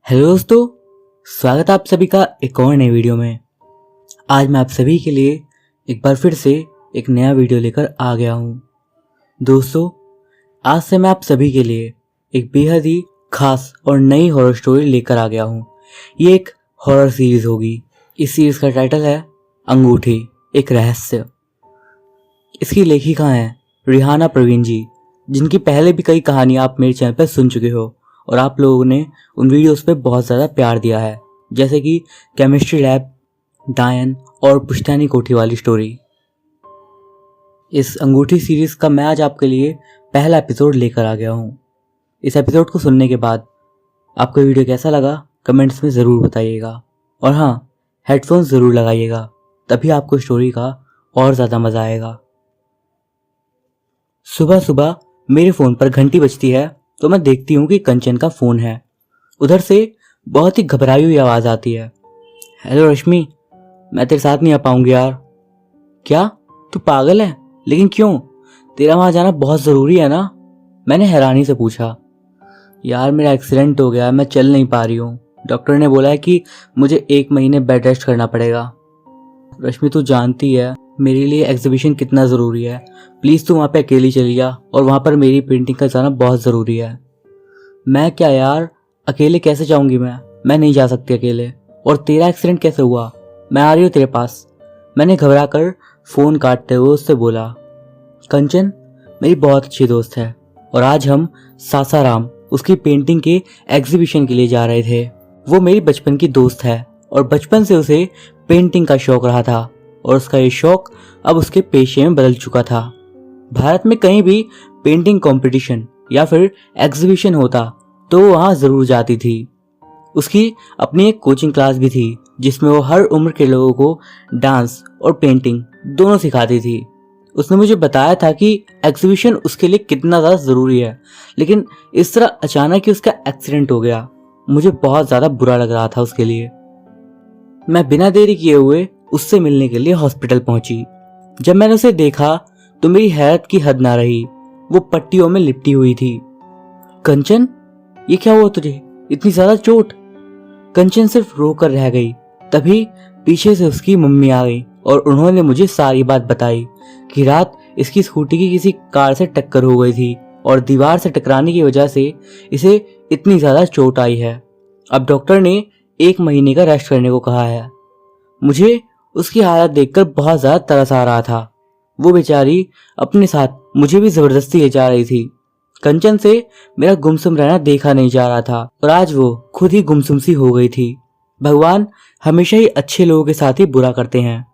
Hello दोस्तों, स्वागत है आप सभी का एक और नए वीडियो में। आज मैं आप सभी के लिए एक बार फिर से एक नया वीडियो लेकर आ गया हूँ। दोस्तों, आज से मैं आप सभी के लिए एक बेहद ही खास और नई हॉरर स्टोरी लेकर आ गया हूँ। ये एक हॉरर सीरीज होगी। इस सीरीज का टाइटल है अंगूठी एक रहस्य। इसकी लेखिका हैं रिहाना प्रवीण जी, जिनकी पहले भी कई कहानियाँ आप मेरे चैनल पर सुन चुके हो और आप लोगों ने उन वीडियोस पे बहुत ज़्यादा प्यार दिया है, जैसे कि केमिस्ट्री लैब, डायन और पुश्तैनी कोठी वाली स्टोरी। इस अंगूठी सीरीज का मैं आज आपके लिए पहला एपिसोड लेकर आ गया हूँ। इस एपिसोड को सुनने के बाद आपको वीडियो कैसा लगा कमेंट्स में ज़रूर बताइएगा, और हाँ, हेडफोन्स ज़रूर लगाइएगा, तभी आपको स्टोरी का और ज़्यादा मज़ा आएगा। सुबह सुबह मेरे फ़ोन पर घंटी बजती है तो मैं देखती हूँ कि कंचन का फ़ोन है। उधर से बहुत ही घबराई हुई आवाज़ आती है। हेलो रश्मि, मैं तेरे साथ नहीं आ पाऊंगी यार। क्या तू पागल है? लेकिन क्यों? तेरा वहाँ जाना बहुत ज़रूरी है ना? मैंने हैरानी से पूछा। यार मेरा एक्सीडेंट हो गया है, मैं चल नहीं पा रही हूँ। डॉक्टर ने बोला है कि मुझे 1 महीने बेड रेस्ट करना पड़ेगा। रश्मि, तू जानती है मेरे लिए एग्जीबिशन कितना ज़रूरी है। प्लीज़ तू वहाँ पे अकेली चली जा, और वहाँ पर मेरी पेंटिंग का जाना बहुत ज़रूरी है। मैं क्या यार, अकेले कैसे जाऊँगी? मैं नहीं जा सकती अकेले। और तेरा एक्सीडेंट कैसे हुआ? मैं आ रही हूँ तेरे पास। मैंने घबरा कर फ़ोन काटते हुए उससे बोला। कंचन मेरी बहुत अच्छी दोस्त है और आज हम सासाराम उसकी पेंटिंग के एग्जीबिशन के लिए जा रहे थे। वो मेरी बचपन की दोस्त है और बचपन से उसे पेंटिंग का शौक रहा था, और उसका ये शौक अब उसके पेशे में बदल चुका था। भारत में कहीं भी पेंटिंग कंपटीशन या फिर एग्जीबिशन होता तो वो वहाँ ज़रूर जाती थी। उसकी अपनी एक कोचिंग क्लास भी थी जिसमें वो हर उम्र के लोगों को डांस और पेंटिंग दोनों सिखाती थी। उसने मुझे बताया था कि एग्जीबिशन उसके लिए कितना ज़्यादा ज़रूरी है, लेकिन इस तरह अचानक ही उसका एक्सीडेंट हो गया। मुझे बहुत ज़्यादा बुरा लग रहा था उसके लिए। मैं बिना देरी किए हुए उससे मिलने के लिए हॉस्पिटल पहुंची। जब मैंने उसे देखा तो मेरी हैरत की हद ना रही। वो पट्टियों में लिपटी हुई थी। कंचन, ये क्या हुआ तुझे? इतनी ज्यादा चोट? कंचन सिर्फ रो कर रह गई। तभी पीछे से उसकी मम्मी आ गई और उन्होंने मुझे सारी बात बताई कि रात इसकी स्कूटी की किसी कार से टक्कर हो गई थी और दीवार से टकराने की वजह से इसे इतनी ज्यादा चोट आई है। अब डॉक्टर ने 1 महीने का रेस्ट करने को कहा है। मुझे उसकी हालत देखकर बहुत ज्यादा तरस आ रहा था। वो बेचारी अपने साथ मुझे भी जबरदस्ती ले जा रही थी। कंचन से मेरा गुमसुम रहना देखा नहीं जा रहा था और आज वो खुद ही गुमसुम सी हो गई थी। भगवान हमेशा ही अच्छे लोगों के साथ ही बुरा करते हैं।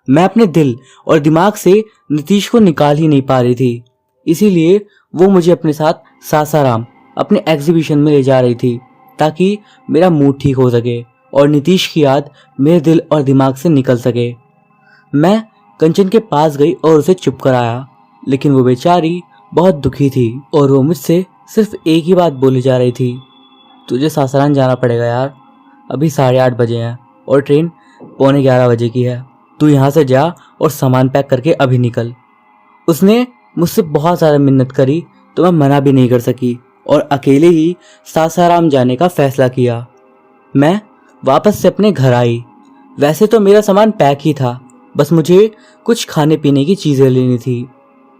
मैं अपने दिल और दिमाग से नीतीश को निकाल ही नहीं पा रही थी, इसीलिए वो मुझे अपने साथ सासाराम अपने एग्जीबिशन में ले जा रही थी ताकि मेरा मूड ठीक हो सके और नीतीश की याद मेरे दिल और दिमाग से निकल सके। मैं कंचन के पास गई और उसे चुप कराया, लेकिन वो बेचारी बहुत दुखी थी और वो मुझसे सिर्फ एक ही बात बोली जा रही थी। तुझे सासाराम जाना पड़ेगा यार, अभी 8:30 बजे हैं और ट्रेन 11:45 बजे की है। तू यहाँ से जा और सामान पैक करके अभी निकल। उसने मुझसे बहुत ज़्यादा मिन्नत करी तो मैं मना भी नहीं कर सकी और अकेले ही सासाराम जाने का फैसला किया। मैं वापस से अपने घर आई। वैसे तो मेरा सामान पैक ही था, बस मुझे कुछ खाने पीने की चीज़ें लेनी थी।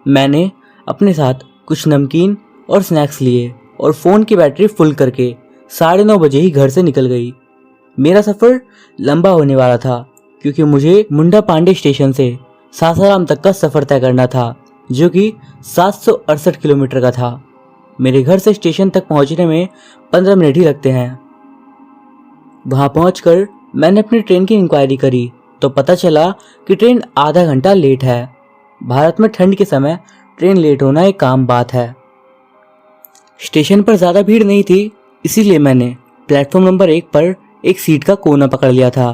मैंने अपने साथ कुछ नमकीन और स्नैक्स लिए और फ़ोन की बैटरी फुल करके 9:30 बजे ही घर से निकल गई। मेरा सफ़र लंबा होने वाला था क्योंकि मुझे मुंडा पांडे स्टेशन से सासाराम तक का सफ़र तय करना था, जो कि 768 किलोमीटर का था। मेरे घर से स्टेशन तक पहुंचने में 15 मिनट ही लगते हैं। वहां पहुंचकर मैंने अपनी ट्रेन की इंक्वायरी करी तो पता चला कि ट्रेन आधा घंटा लेट है। भारत में ठंड के समय ट्रेन लेट होना एक आम बात है। स्टेशन पर ज़्यादा भीड़ नहीं थी, इसीलिए मैंने प्लेटफॉर्म नंबर 1 पर एक सीट का कोना पकड़ लिया था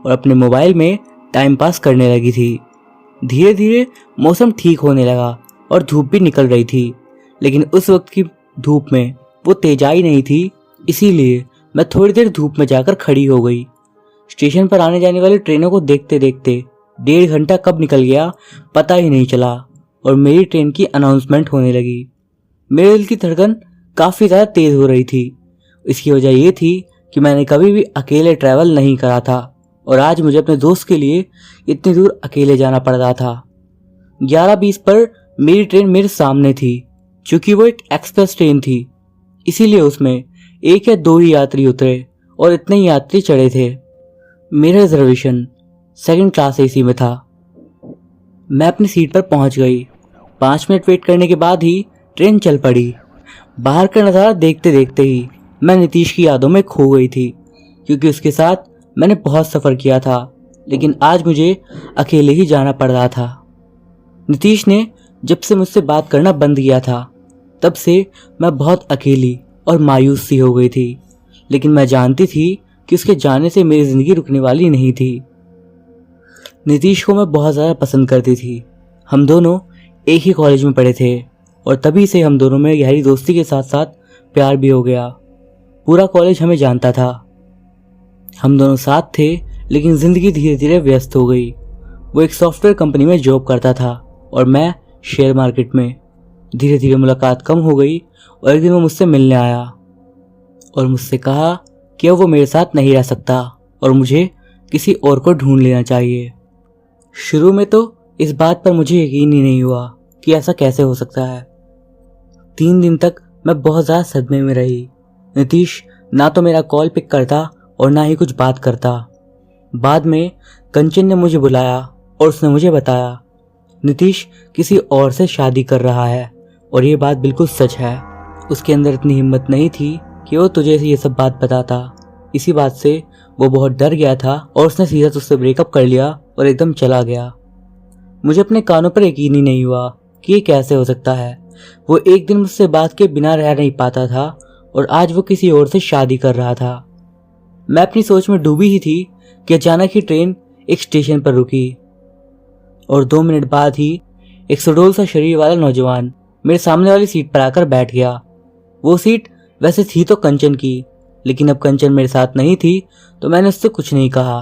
और अपने मोबाइल में टाइम पास करने लगी थी। धीरे धीरे मौसम ठीक होने लगा और धूप भी निकल रही थी, लेकिन उस वक्त की धूप में वो तेजाई नहीं थी, इसीलिए मैं थोड़ी देर धूप में जाकर खड़ी हो गई। स्टेशन पर आने जाने वाली ट्रेनों को देखते देखते 1.5 घंटा कब निकल गया पता ही नहीं चला और मेरी ट्रेन की अनाउंसमेंट होने लगी। मेरे दिल की धड़कन काफ़ी ज़्यादा तेज़ हो रही थी। इसकी वजह ये थी कि मैंने कभी भी अकेले ट्रैवल नहीं करा था और आज मुझे अपने दोस्त के लिए इतनी दूर अकेले जाना पड़ रहा था। 11:20 पर मेरी ट्रेन मेरे सामने थी। चूंकि वो एक एक्सप्रेस ट्रेन थी, इसीलिए उसमें एक या दो ही यात्री उतरे और इतने ही यात्री चढ़े थे। मेरा रिजर्वेशन सेकंड क्लास एसी में था। मैं अपनी सीट पर पहुंच गई। 5 मिनट वेट करने के बाद ही ट्रेन चल पड़ी। बाहर का नज़ारा देखते देखते ही मैं नीतीश की यादों में खो गई थी, क्योंकि उसके साथ मैंने बहुत सफ़र किया था, लेकिन आज मुझे अकेले ही जाना पड़ रहा था। नीतीश ने जब से मुझसे बात करना बंद किया था, तब से मैं बहुत अकेली और मायूस सी हो गई थी, लेकिन मैं जानती थी कि उसके जाने से मेरी ज़िंदगी रुकने वाली नहीं थी। नीतीश को मैं बहुत ज़्यादा पसंद करती थी। हम दोनों एक ही कॉलेज में पढ़े थे और तभी से हम दोनों में गहरी दोस्ती के साथ साथ प्यार भी हो गया। पूरा कॉलेज हमें जानता था। हम दोनों साथ थे, लेकिन ज़िंदगी धीरे धीरे व्यस्त हो गई। वो एक सॉफ्टवेयर कंपनी में जॉब करता था और मैं शेयर मार्केट में। धीरे धीरे मुलाकात कम हो गई और एक दिन वो मुझसे मिलने आया और मुझसे कहा कि अब वो मेरे साथ नहीं रह सकता और मुझे किसी और को ढूंढ लेना चाहिए। शुरू में तो इस बात पर मुझे यकीन ही नहीं हुआ कि ऐसा कैसे हो सकता है। 3 दिन तक मैं बहुत ज़्यादा सदमे में रही। नीतीश ना तो मेरा कॉल पिक करता और ना ही कुछ बात करता। बाद में कंचन ने मुझे बुलाया और उसने मुझे बताया नीतीश किसी और से शादी कर रहा है और ये बात बिल्कुल सच है। उसके अंदर इतनी हिम्मत नहीं थी कि वो तुझे ये सब बात बताता। इसी बात से वो बहुत डर गया था और उसने सीधा तुझसे ब्रेकअप कर लिया और एकदम चला गया। मुझे अपने कानों पर यकीन ही नहीं हुआ कि ये कैसे हो सकता है। वो एक दिन मुझसे बात के बिना रह नहीं पाता था और आज वो किसी और से शादी कर रहा था। मैं अपनी सोच में डूबी ही थी कि अचानक ही ट्रेन एक स्टेशन पर रुकी और 2 मिनट बाद ही एक सुडौल सा शरीर वाला नौजवान मेरे सामने वाली सीट पर आकर बैठ गया। वो सीट वैसे थी तो कंचन की, लेकिन अब कंचन मेरे साथ नहीं थी तो मैंने उससे कुछ नहीं कहा।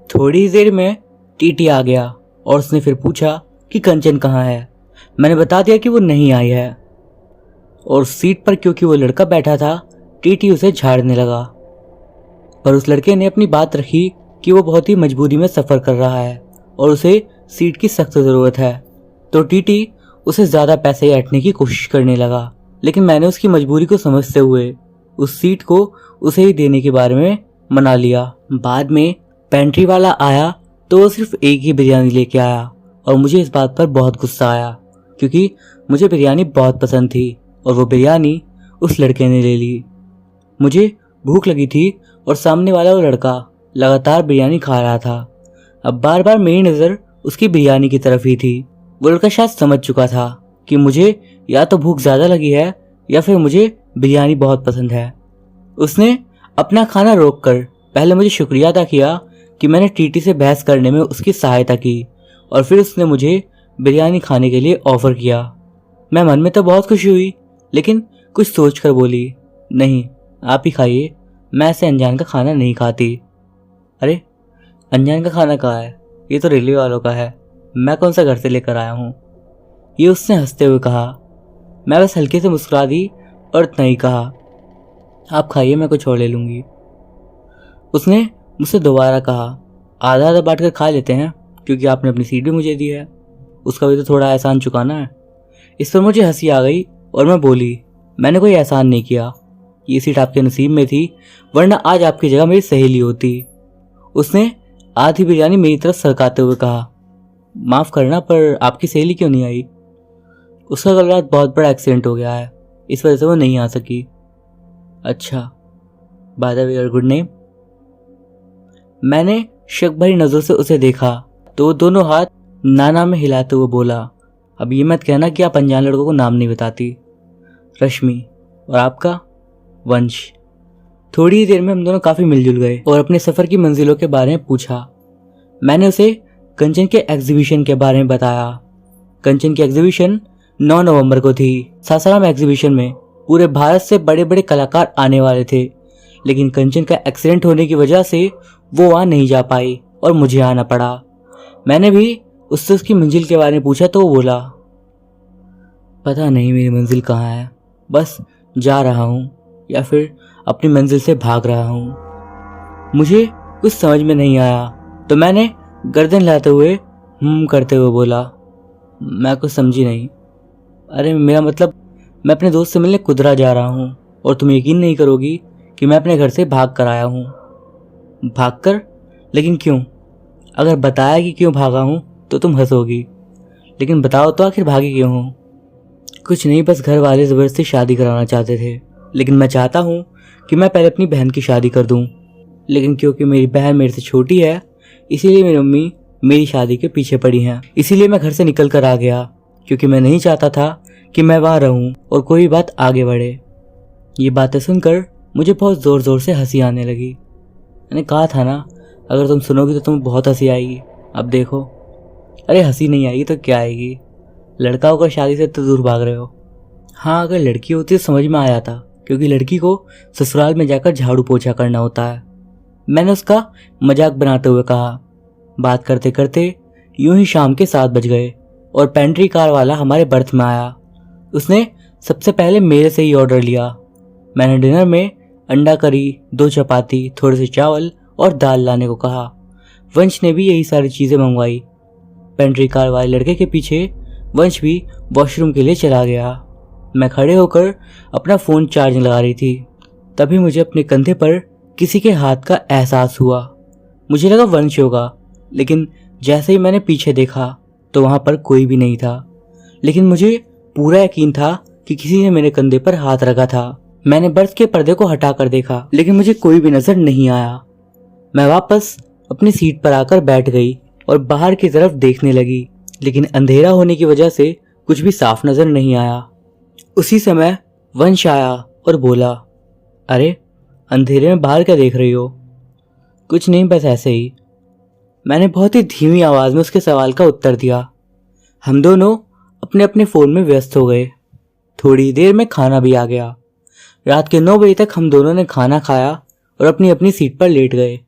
थोड़ी ही देर में टीटी आ गया और उसने फिर पूछा कि कंचन कहाँ है। मैंने बता दिया कि वो नहीं आई है और सीट पर क्योंकि वो लड़का बैठा था, टीटी उसे झाड़ने लगा। पर उस लड़के ने अपनी बात रखी कि वो बहुत ही मजबूरी में सफ़र कर रहा है और उसे सीट की सख्त ज़रूरत है, तो टीटी उसे ज़्यादा पैसे ऐंठने की कोशिश करने लगा। लेकिन मैंने उसकी मजबूरी को समझते हुए उस सीट को उसे ही देने के बारे में मना लिया। बाद में पेंट्री वाला आया तो वो सिर्फ एक ही बिरयानी लेके आया और मुझे इस बात पर बहुत गुस्सा आया, क्योंकि मुझे बिरयानी बहुत पसंद थी और वो बिरयानी उस लड़के ने ले ली। मुझे भूख लगी थी और सामने वाला वो लड़का लगातार बिरयानी खा रहा था। अब बार बार मेरी नज़र उसकी बिरयानी की तरफ ही थी। वो लड़का शायद समझ चुका था कि मुझे या तो भूख ज़्यादा लगी है या फिर मुझे बिरयानी बहुत पसंद है। उसने अपना खाना रोककर पहले मुझे शुक्रिया अदा किया कि मैंने टीटी से बहस करने में उसकी सहायता की और फिर उसने मुझे बिरयानी खाने के लिए ऑफ़र किया। मैं मन में तो बहुत खुशी हुई, लेकिन कुछ सोच कर बोली, नहीं आप ही खाइए, मैं ऐसे अनजान का खाना नहीं खाती। अरे अनजान का खाना कहाँ है? ये तो रेलवे वालों का है, मैं कौन सा घर से लेकर आया हूँ, ये उसने हंसते हुए कहा। मैं बस हल्के से मुस्कुरा दी और इतना ही कहा, आप खाइए मैं कुछ और ले लूँगी। उसने मुझसे दोबारा कहा, आधा आधा बांट कर खा लेते हैं, क्योंकि आपने अपनी सीट भी मुझे दी है, उसका भी तो थोड़ा एहसान चुकाना है। इस पर मुझे हंसी आ गई और मैं बोली, मैंने कोई एहसान नहीं किया, ये सीट आपके नसीब में थी, वरना आज आपकी जगह मेरी सहेली होती। उसने आधी बिरयानी मेरी तरफ सरकाते हुए कहा, माफ़ करना पर आपकी सहेली क्यों नहीं आई? उसका कल रात बहुत बड़ा एक्सीडेंट हो गया है, इस वजह से वो नहीं आ सकी। अच्छा, by the way your good name? मैंने शक भरी नज़रों से उसे देखा तो वो दोनों हाथ नाना में हिलाते हुए बोला, अब ये मत कहना कि आप अनजान लड़कों को नाम नहीं बताती। रश्मि, और आपका? वंश। थोड़ी ही देर में हम दोनों काफ़ी मिलजुल गए और अपने सफ़र की मंजिलों के बारे में पूछा। मैंने उसे कंचन के एग्जीबिशन के बारे में बताया। कंचन की एग्जीबिशन 9 नवंबर को थी। सासाराम एग्जीबिशन में पूरे भारत से बड़े बड़े कलाकार आने वाले थे, लेकिन कंचन का एक्सीडेंट होने की वजह से वो वहाँ नहीं जा पाई और मुझे आना पड़ा। मैंने भी उससे उसकी मंजिल के बारे में पूछा तो वो बोला, पता नहीं मेरी मंजिल कहाँ है, बस जा रहा हूँ या फिर अपनी मंजिल से भाग रहा हूँ। मुझे कुछ समझ में नहीं आया तो मैंने गर्दन हिलाते हुए करते हुए बोला, मैं कुछ समझी नहीं। अरे मेरा मतलब, मैं अपने दोस्त से मिलने कुदरा जा रहा हूँ और तुम यकीन नहीं करोगी कि मैं अपने घर से भाग कर आया हूँ। भाग कर? लेकिन क्यों? अगर बताया कि क्यों भागा हूँ तो तुम हंसोगी, लेकिन बताओ तो आखिर भागी क्यों हो? कुछ नहीं, बस घर वाले ज़बरदस्ती शादी कराना चाहते थे, लेकिन मैं चाहता हूँ कि मैं पहले अपनी बहन की शादी कर दूँ। लेकिन क्योंकि मेरी बहन मेरे से छोटी है, इसीलिए मेरी मम्मी मेरी शादी के पीछे पड़ी हैं। इसीलिए मैं घर से निकल कर आ गया, क्योंकि मैं नहीं चाहता था कि मैं वहाँ रहूँ और कोई बात आगे बढ़े। ये बातें सुनकर मुझे बहुत ज़ोर ज़ोर से हंसी आने लगी। मैंने कहा था ना, अगर तुम सुनोगी तो तुम्हें बहुत हंसी आएगी। अब देखो। अरे हंसी नहीं आएगी तो क्या आएगी? लड़का होकर शादी से तो दूर भाग रहे हो। हाँ, अगर लड़की होती तो समझ में आ जाता, क्योंकि लड़की को ससुराल में जाकर झाड़ू पोछा करना होता है। मैंने उसका मजाक बनाते हुए कहा। बात करते करते यूं ही शाम के 7 बज गए और पेंट्री कार वाला हमारे बर्थ में आया। उसने सबसे पहले मेरे से ही ऑर्डर लिया। मैंने डिनर में अंडा करी, 2 चपाती, थोड़े से चावल और दाल लाने को कहा। वंश ने भी यही सारी चीज़ें मंगवाई। पेंट्री कार वाले लड़के के पीछे वंश भी वॉशरूम के लिए चला गया। मैं खड़े होकर अपना फ़ोन चार्ज लगा रही थी, तभी मुझे अपने कंधे पर किसी के हाथ का एहसास हुआ। मुझे लगा वंश होगा, लेकिन जैसे ही मैंने पीछे देखा तो वहाँ पर कोई भी नहीं था। लेकिन मुझे पूरा यकीन था कि किसी ने मेरे कंधे पर हाथ रखा था। मैंने बर्थ के पर्दे को हटाकर देखा, लेकिन मुझे कोई भी नजर नहीं आया। मैं वापस अपनी सीट पर आकर बैठ गई और बाहर की तरफ देखने लगी, लेकिन अंधेरा होने की वजह से कुछ भी साफ नजर नहीं आया। उसी समय वंश आया और बोला, अरे अंधेरे में बाहर क्या देख रही हो? कुछ नहीं, बस ऐसे ही। मैंने बहुत ही धीमी आवाज में उसके सवाल का उत्तर दिया। हम दोनों अपने अपने फोन में व्यस्त हो गए। थोड़ी देर में खाना भी आ गया। रात के 9 बजे तक हम दोनों ने खाना खाया और अपनी अपनी सीट पर लेट गए।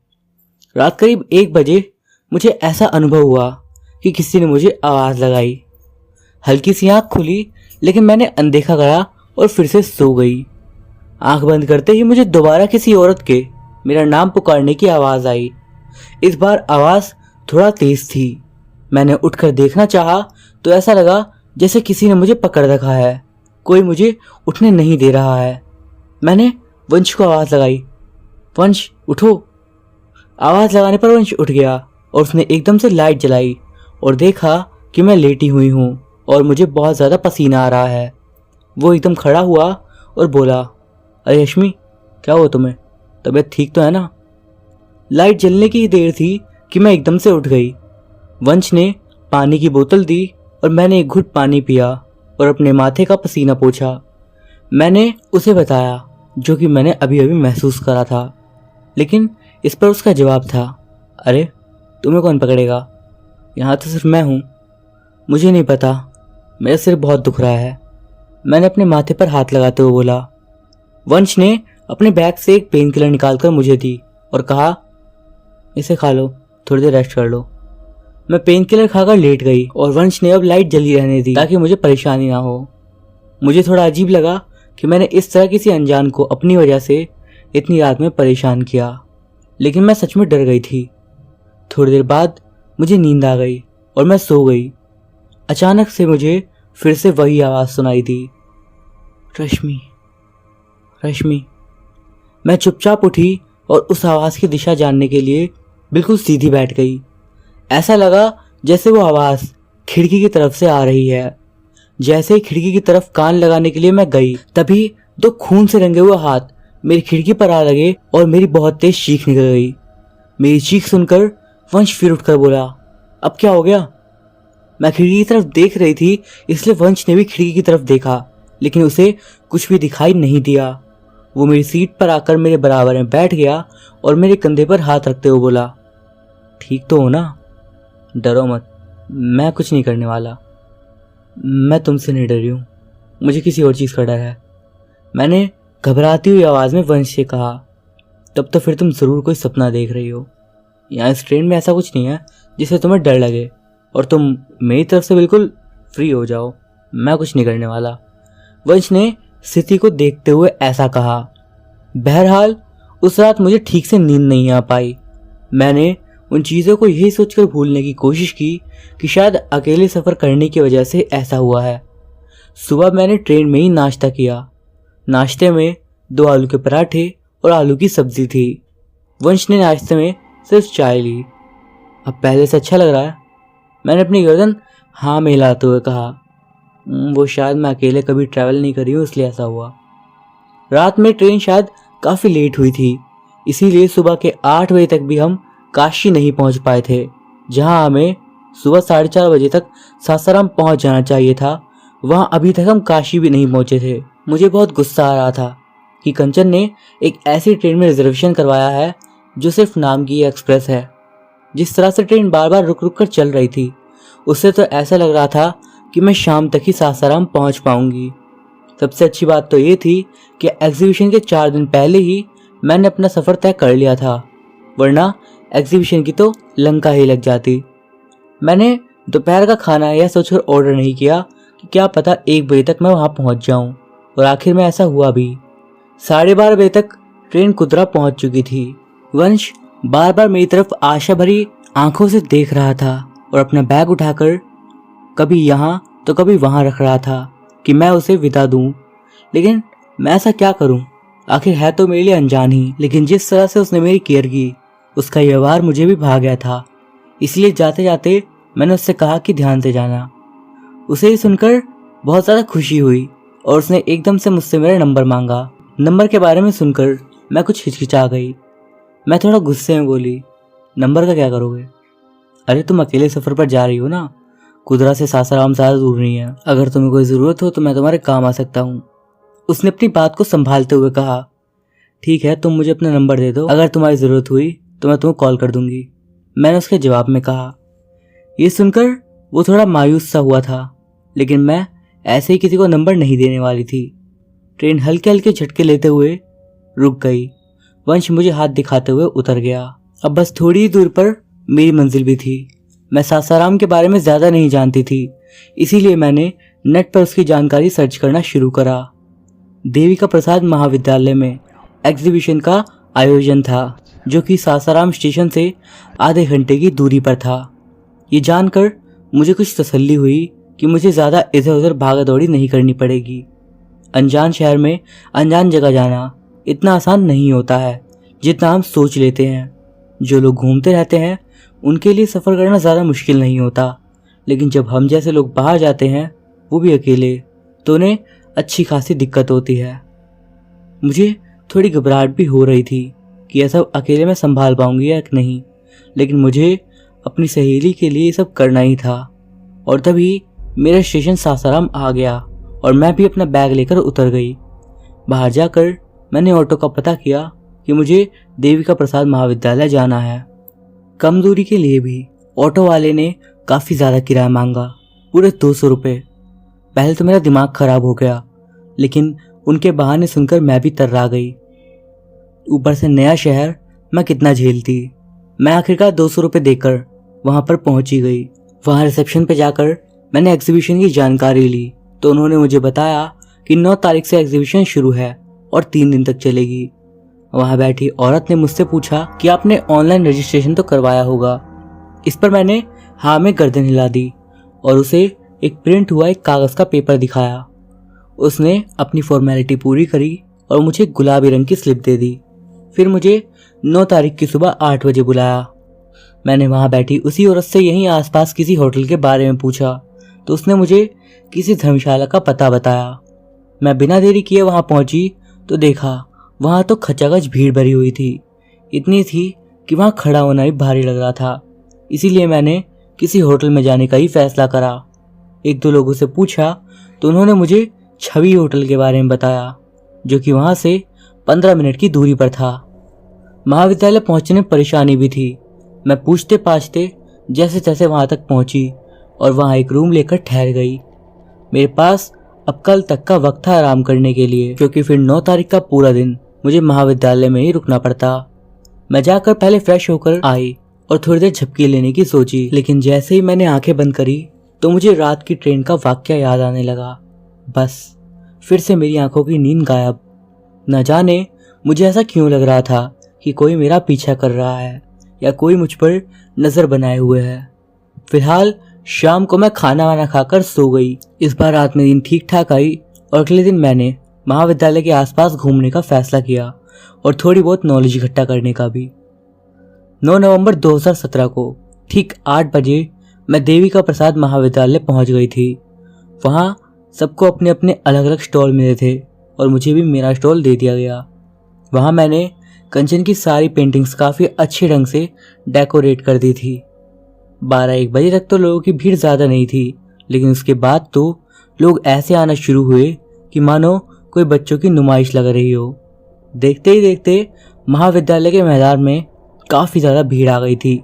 रात करीब 1 बजे मुझे ऐसा अनुभव हुआ कि किसी ने मुझे आवाज लगाई। हल्की सी आंख खुली, लेकिन मैंने अनदेखा करा और फिर से सो गई। आंख बंद करते ही मुझे दोबारा किसी औरत के मेरा नाम पुकारने की आवाज आई। इस बार आवाज थोड़ा तेज थी। मैंने उठकर देखना चाहा तो ऐसा लगा जैसे किसी ने मुझे पकड़ रखा है। कोई मुझे उठने नहीं दे रहा है। मैंने वंश को आवाज लगाई, वंश उठो। आवाज लगाने पर वंश उठ गया और उसने एकदम से लाइट जलाई और देखा कि मैं लेटी हुई हूँ और मुझे बहुत ज़्यादा पसीना आ रहा है। वो एकदम खड़ा हुआ और बोला, अरे रश्मि, क्या हुआ तुम्हें? तबीयत ठीक तो है ना? लाइट जलने की देर थी कि मैं एकदम से उठ गई। वंश ने पानी की बोतल दी और मैंने एक घुट पानी पिया और अपने माथे का पसीना पोंछा। मैंने उसे बताया जो कि मैंने अभी अभी महसूस करा था, लेकिन इस पर उसका जवाब था, अरे तुम्हें कौन पकड़ेगा? यहाँ तो सिर्फ मैं हूँ। मुझे नहीं पता, मेरा सिर बहुत दुख रहा है। मैंने अपने माथे पर हाथ लगाते हुए बोला। वंश ने अपने बैग से एक पेन किलर निकालकर मुझे दी और कहा, इसे खा लो, थोड़ी देर रेस्ट कर लो। मैं पेन किलर खाकर लेट गई और वंश ने अब लाइट जली रहने दी ताकि मुझे परेशानी ना हो। मुझे थोड़ा अजीब लगा कि मैंने इस तरह किसी अनजान को अपनी वजह से इतनी रात में परेशान किया, लेकिन मैं सच में डर गई थी। थोड़ी देर बाद मुझे नींद आ गई और मैं सो गई। अचानक से मुझे फिर से वही आवाज़ सुनाई दी, रश्मि, रश्मि। मैं चुपचाप उठी और उस आवाज़ की दिशा जानने के लिए बिल्कुल सीधी बैठ गई। ऐसा लगा जैसे वो आवाज़ खिड़की की तरफ से आ रही है। जैसे ही खिड़की की तरफ कान लगाने के लिए मैं गई, तभी 2 खून से रंगे हुए हाथ मेरी खिड़की पर आ लगे और मेरी बहुत तेज चीख निकल गई। मेरी चीख सुनकर वंश फिर उठकर बोला, अब क्या हो गया? मैं खिड़की की तरफ देख रही थी, इसलिए वंश ने भी खिड़की की तरफ देखा, लेकिन उसे कुछ भी दिखाई नहीं दिया। वो मेरी सीट पर आकर मेरे बराबर में बैठ गया और मेरे कंधे पर हाथ रखते हुए बोला, ठीक तो हो ना? डरो मत, मैं कुछ नहीं करने वाला। मैं तुमसे नहीं डरी हूँ, मुझे किसी और चीज़ का डर है। मैंने घबराती हुई आवाज़ में वंश से कहा, तब तो फिर तुम ज़रूर कोई सपना देख रही हो। यहाँ इस ट्रेन में ऐसा कुछ नहीं है जिससे तुम्हें डर लगे और तुम मेरी तरफ से बिल्कुल फ्री हो जाओ। मैं कुछ नहीं करने वाला। वंश ने स्थिति को देखते हुए ऐसा कहा। बहरहाल उस रात मुझे ठीक से नींद नहीं आ पाई। मैंने उन चीज़ों को यही सोचकर भूलने की कोशिश की कि शायद अकेले सफ़र करने की वजह से ऐसा हुआ है। सुबह मैंने ट्रेन में ही नाश्ता किया। नाश्ते में 2 आलू के पराठे और आलू की सब्जी थी। वंश ने नाश्ते में सिर्फ चाय ली। अब पहले से अच्छा लग रहा है, मैंने अपनी गर्दन हाँ में हिलाते हुए कहा। वो शायद मैं अकेले कभी ट्रैवल नहीं करी हूँ इसलिए ऐसा हुआ। रात में ट्रेन शायद काफ़ी लेट हुई थी, इसीलिए सुबह के 8 बजे तक भी हम काशी नहीं पहुंच पाए थे, जहां हमें सुबह 4:30 बजे तक सासाराम पहुंच जाना चाहिए था। वहां अभी तक हम काशी भी नहीं पहुंचे थे। मुझे बहुत गुस्सा आ रहा था कि कंचन ने एक ऐसी ट्रेन में रिजर्वेशन करवाया है जो सिर्फ नाम की एक्सप्रेस है। जिस तरह से ट्रेन बार बार रुक रुक कर चल रही थी, उससे तो ऐसा लग रहा था कि मैं शाम तक ही सासाराम पहुंच पाऊंगी। सबसे अच्छी बात तो ये थी कि एग्जीबिशन के 4 दिन पहले ही मैंने अपना सफ़र तय कर लिया था, वरना एग्जीबिशन की तो लंका ही लग जाती। मैंने दोपहर का खाना यह सोचकर ऑर्डर नहीं किया कि क्या पता 1 बजे तक मैं वहां पहुंच जाऊं, और आखिर में ऐसा हुआ भी। 12:30 बजे तक ट्रेन कुदरा पहुंच चुकी थी। वंश बार बार मेरी तरफ आशा भरी आंखों से देख रहा था और अपना बैग उठाकर कभी यहाँ तो कभी वहां रख रहा था कि मैं उसे विदा दूं। लेकिन मैं ऐसा क्या करूं, आखिर है तो मेरे लिए अनजान ही। लेकिन जिस तरह से उसने मेरी केयर की, उसका व्यवहार मुझे भी भा गया था। इसलिए जाते जाते मैंने उससे कहा कि ध्यान से जाना। उसे ये सुनकर बहुत ज़्यादा खुशी हुई और उसने एकदम से मुझसे मेरा नंबर मांगा। नंबर के बारे में सुनकर मैं कुछ हिचकिचा गई। मैं थोड़ा गुस्से में बोली, नंबर का क्या करोगे? अरे तुम अकेले सफ़र पर जा रही हो ना, कुदरा से सासाराम ज़्यादा दूर नहीं है। अगर तुम्हें कोई ज़रूरत हो तो मैं तुम्हारे काम आ सकता हूँ। उसने अपनी बात को संभालते हुए कहा, ठीक है तुम मुझे अपना नंबर दे दो, अगर तुम्हारी ज़रूरत हुई तो मैं तुम्हें कॉल कर दूंगी। मैंने उसके जवाब में कहा। ये सुनकर वो थोड़ा मायूस सा हुआ था, लेकिन मैं ऐसे ही किसी को नंबर नहीं देने वाली थी। ट्रेन हल्के हल्के झटके लेते हुए रुक गई। वंश मुझे हाथ दिखाते हुए उतर गया। अब बस थोड़ी ही दूर पर मेरी मंजिल भी थी। मैं सासाराम के बारे में ज़्यादा नहीं जानती थी, इसीलिए मैंने नेट पर उसकी जानकारी सर्च करना शुरू करा। देविका प्रसाद महाविद्यालय में एग्जीबिशन का आयोजन था, जो कि सासाराम स्टेशन से आधे घंटे की दूरी पर था। ये जानकर मुझे कुछ तसल्ली हुई कि मुझे ज़्यादा इधर उधर भागा दौड़ी नहीं करनी पड़ेगी। अनजान शहर में अनजान जगह जाना इतना आसान नहीं होता है जितना हम सोच लेते हैं। जो लोग घूमते रहते हैं उनके लिए सफ़र करना ज़्यादा मुश्किल नहीं होता, लेकिन जब हम जैसे लोग बाहर जाते हैं, वो भी अकेले, तो उन्हें अच्छी खासी दिक्कत होती है। मुझे थोड़ी घबराहट भी हो रही थी कि यह सब अकेले मैं संभाल पाऊंगी या नहीं, लेकिन मुझे अपनी सहेली के लिए ये सब करना ही था। और तभी मेरा स्टेशन सासाराम आ गया और मैं भी अपना बैग लेकर उतर गई। बाहर जाकर मैंने ऑटो का पता किया कि मुझे देविका प्रसाद महाविद्यालय जाना है। कम दूरी के लिए भी ऑटो वाले ने काफ़ी ज़्यादा किराया मांगा, पूरे 200 रुपये। पहले तो मेरा दिमाग खराब हो गया, लेकिन उनके बहाने सुनकर मैं भी तर्रा गई। ऊपर से नया शहर, मैं कितना झेलती। मैं आखिरकार 200 रुपये देकर वहाँ पर पहुँची गई। वहाँ रिसेप्शन पे जाकर मैंने एग्जीबिशन की जानकारी ली, तो उन्होंने मुझे बताया कि 9 तारीख से एग्जीबिशन शुरू है और 3 दिन तक चलेगी। वहाँ बैठी औरत ने मुझसे पूछा कि आपने ऑनलाइन रजिस्ट्रेशन तो करवाया होगा। इस पर मैंने हाँ में गर्दन हिला दी और उसे एक प्रिंट हुआ एक कागज़ का पेपर दिखाया। उसने अपनी फॉर्मेलिटी पूरी करी और मुझे गुलाबी रंग की स्लिप दे दी। फिर मुझे 9 तारीख की सुबह 8 बजे बुलाया। मैंने वहाँ बैठी उसी औरत से यहीं आसपास किसी होटल के बारे में पूछा, तो उसने मुझे किसी धर्मशाला का पता बताया। मैं बिना देरी किए वहाँ पहुँची तो देखा वहाँ तो खचाखच भीड़ भरी हुई थी। इतनी थी कि वहाँ खड़ा होना भी भारी लग रहा था। इसीलिए मैंने किसी होटल में जाने का ही फैसला करा। 1-2 लोगों से पूछा तो उन्होंने मुझे छवि होटल के बारे में बताया, जो कि वहाँ से 15 मिनट की दूरी पर था। महाविद्यालय पहुँचने में परेशानी भी थी। मैं पूछते पाछते जैसे तैसे वहाँ तक पहुँची और वहाँ एक रूम लेकर ठहर गई। मेरे पास अब कल तक का वक्त था आराम करने के लिए, क्योंकि फिर 9 तारीख का पूरा दिन मुझे महाविद्यालय में ही रुकना पड़ता। मैं जाकर पहले फ्रेश होकर आई और थोड़ी देर झपकी लेने की सोची, लेकिन जैसे ही मैंने आंखें बंद करी तो मुझे रात की ट्रेन का वाकया याद आने लगा। बस फिर से मेरी आंखों की नींद गायब। न जाने मुझे ऐसा क्यों लग रहा था कि कोई मेरा पीछा कर रहा है या कोई मुझ पर नज़र बनाए हुए है। फिलहाल शाम को मैं खाना वाना खाकर सो गई। इस बार रात में दिन ठीक ठाक आई और अगले दिन मैंने महाविद्यालय के आसपास घूमने का फैसला किया और थोड़ी बहुत नॉलेज इकट्ठा करने का भी। 9 नवंबर 2017 को ठीक 8 बजे मैं देविका प्रसाद महाविद्यालय पहुंच गई थी। वहां सबको अपने अपने अलग अलग स्टॉल मिले थे और मुझे भी मेरा स्टॉल दे दिया गया। वहां मैंने कंचन की सारी पेंटिंग्स काफ़ी अच्छे ढंग से डेकोरेट कर दी थी। 12-1 बजे तक तो लोगों की भीड़ ज़्यादा नहीं थी, लेकिन उसके बाद तो लोग ऐसे आना शुरू हुए कि मानो कोई बच्चों की नुमाइश लग रही हो। देखते ही देखते महाविद्यालय के मैदान में काफ़ी ज़्यादा भीड़ आ गई थी।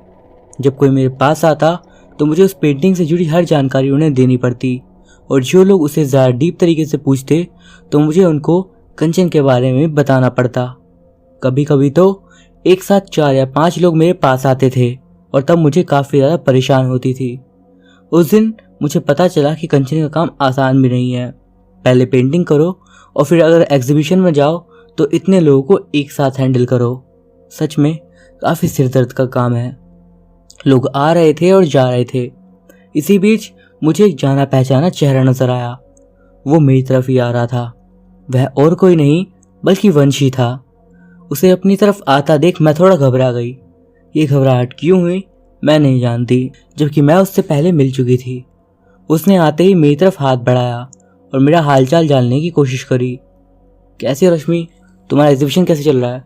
जब कोई मेरे पास आता तो मुझे उस पेंटिंग से जुड़ी हर जानकारी उन्हें देनी पड़ती और जो लोग उसे ज़्यादा डीप तरीके से पूछते तो मुझे उनको कंचन के बारे में बताना पड़ता। कभी कभी तो एक साथ 4 या 5 लोग मेरे पास आते थे और तब मुझे काफ़ी ज़्यादा परेशान होती थी। उस दिन मुझे पता चला कि कंचन का काम आसान भी नहीं है। पहले पेंटिंग करो और फिर अगर एग्जीबिशन में जाओ तो इतने लोगों को एक साथ हैंडल करो। सच में काफ़ी सिरदर्द का काम है। लोग आ रहे थे और जा रहे थे। इसी बीच मुझे एक जाना पहचाना चेहरा नजर आया। वो मेरी तरफ ही आ रहा था। वह और कोई नहीं बल्कि वंशी था। उसे अपनी तरफ आता देख मैं थोड़ा घबरा गई। ये घबराहट क्यों हुई मैं नहीं जानती, जबकि मैं उससे पहले मिल चुकी थी। उसने आते ही मेरी तरफ हाथ बढ़ाया और मेरा हालचाल जानने की कोशिश करी। कैसी हो रश्मि, तुम्हारा एग्जीबिशन कैसे चल रहा है?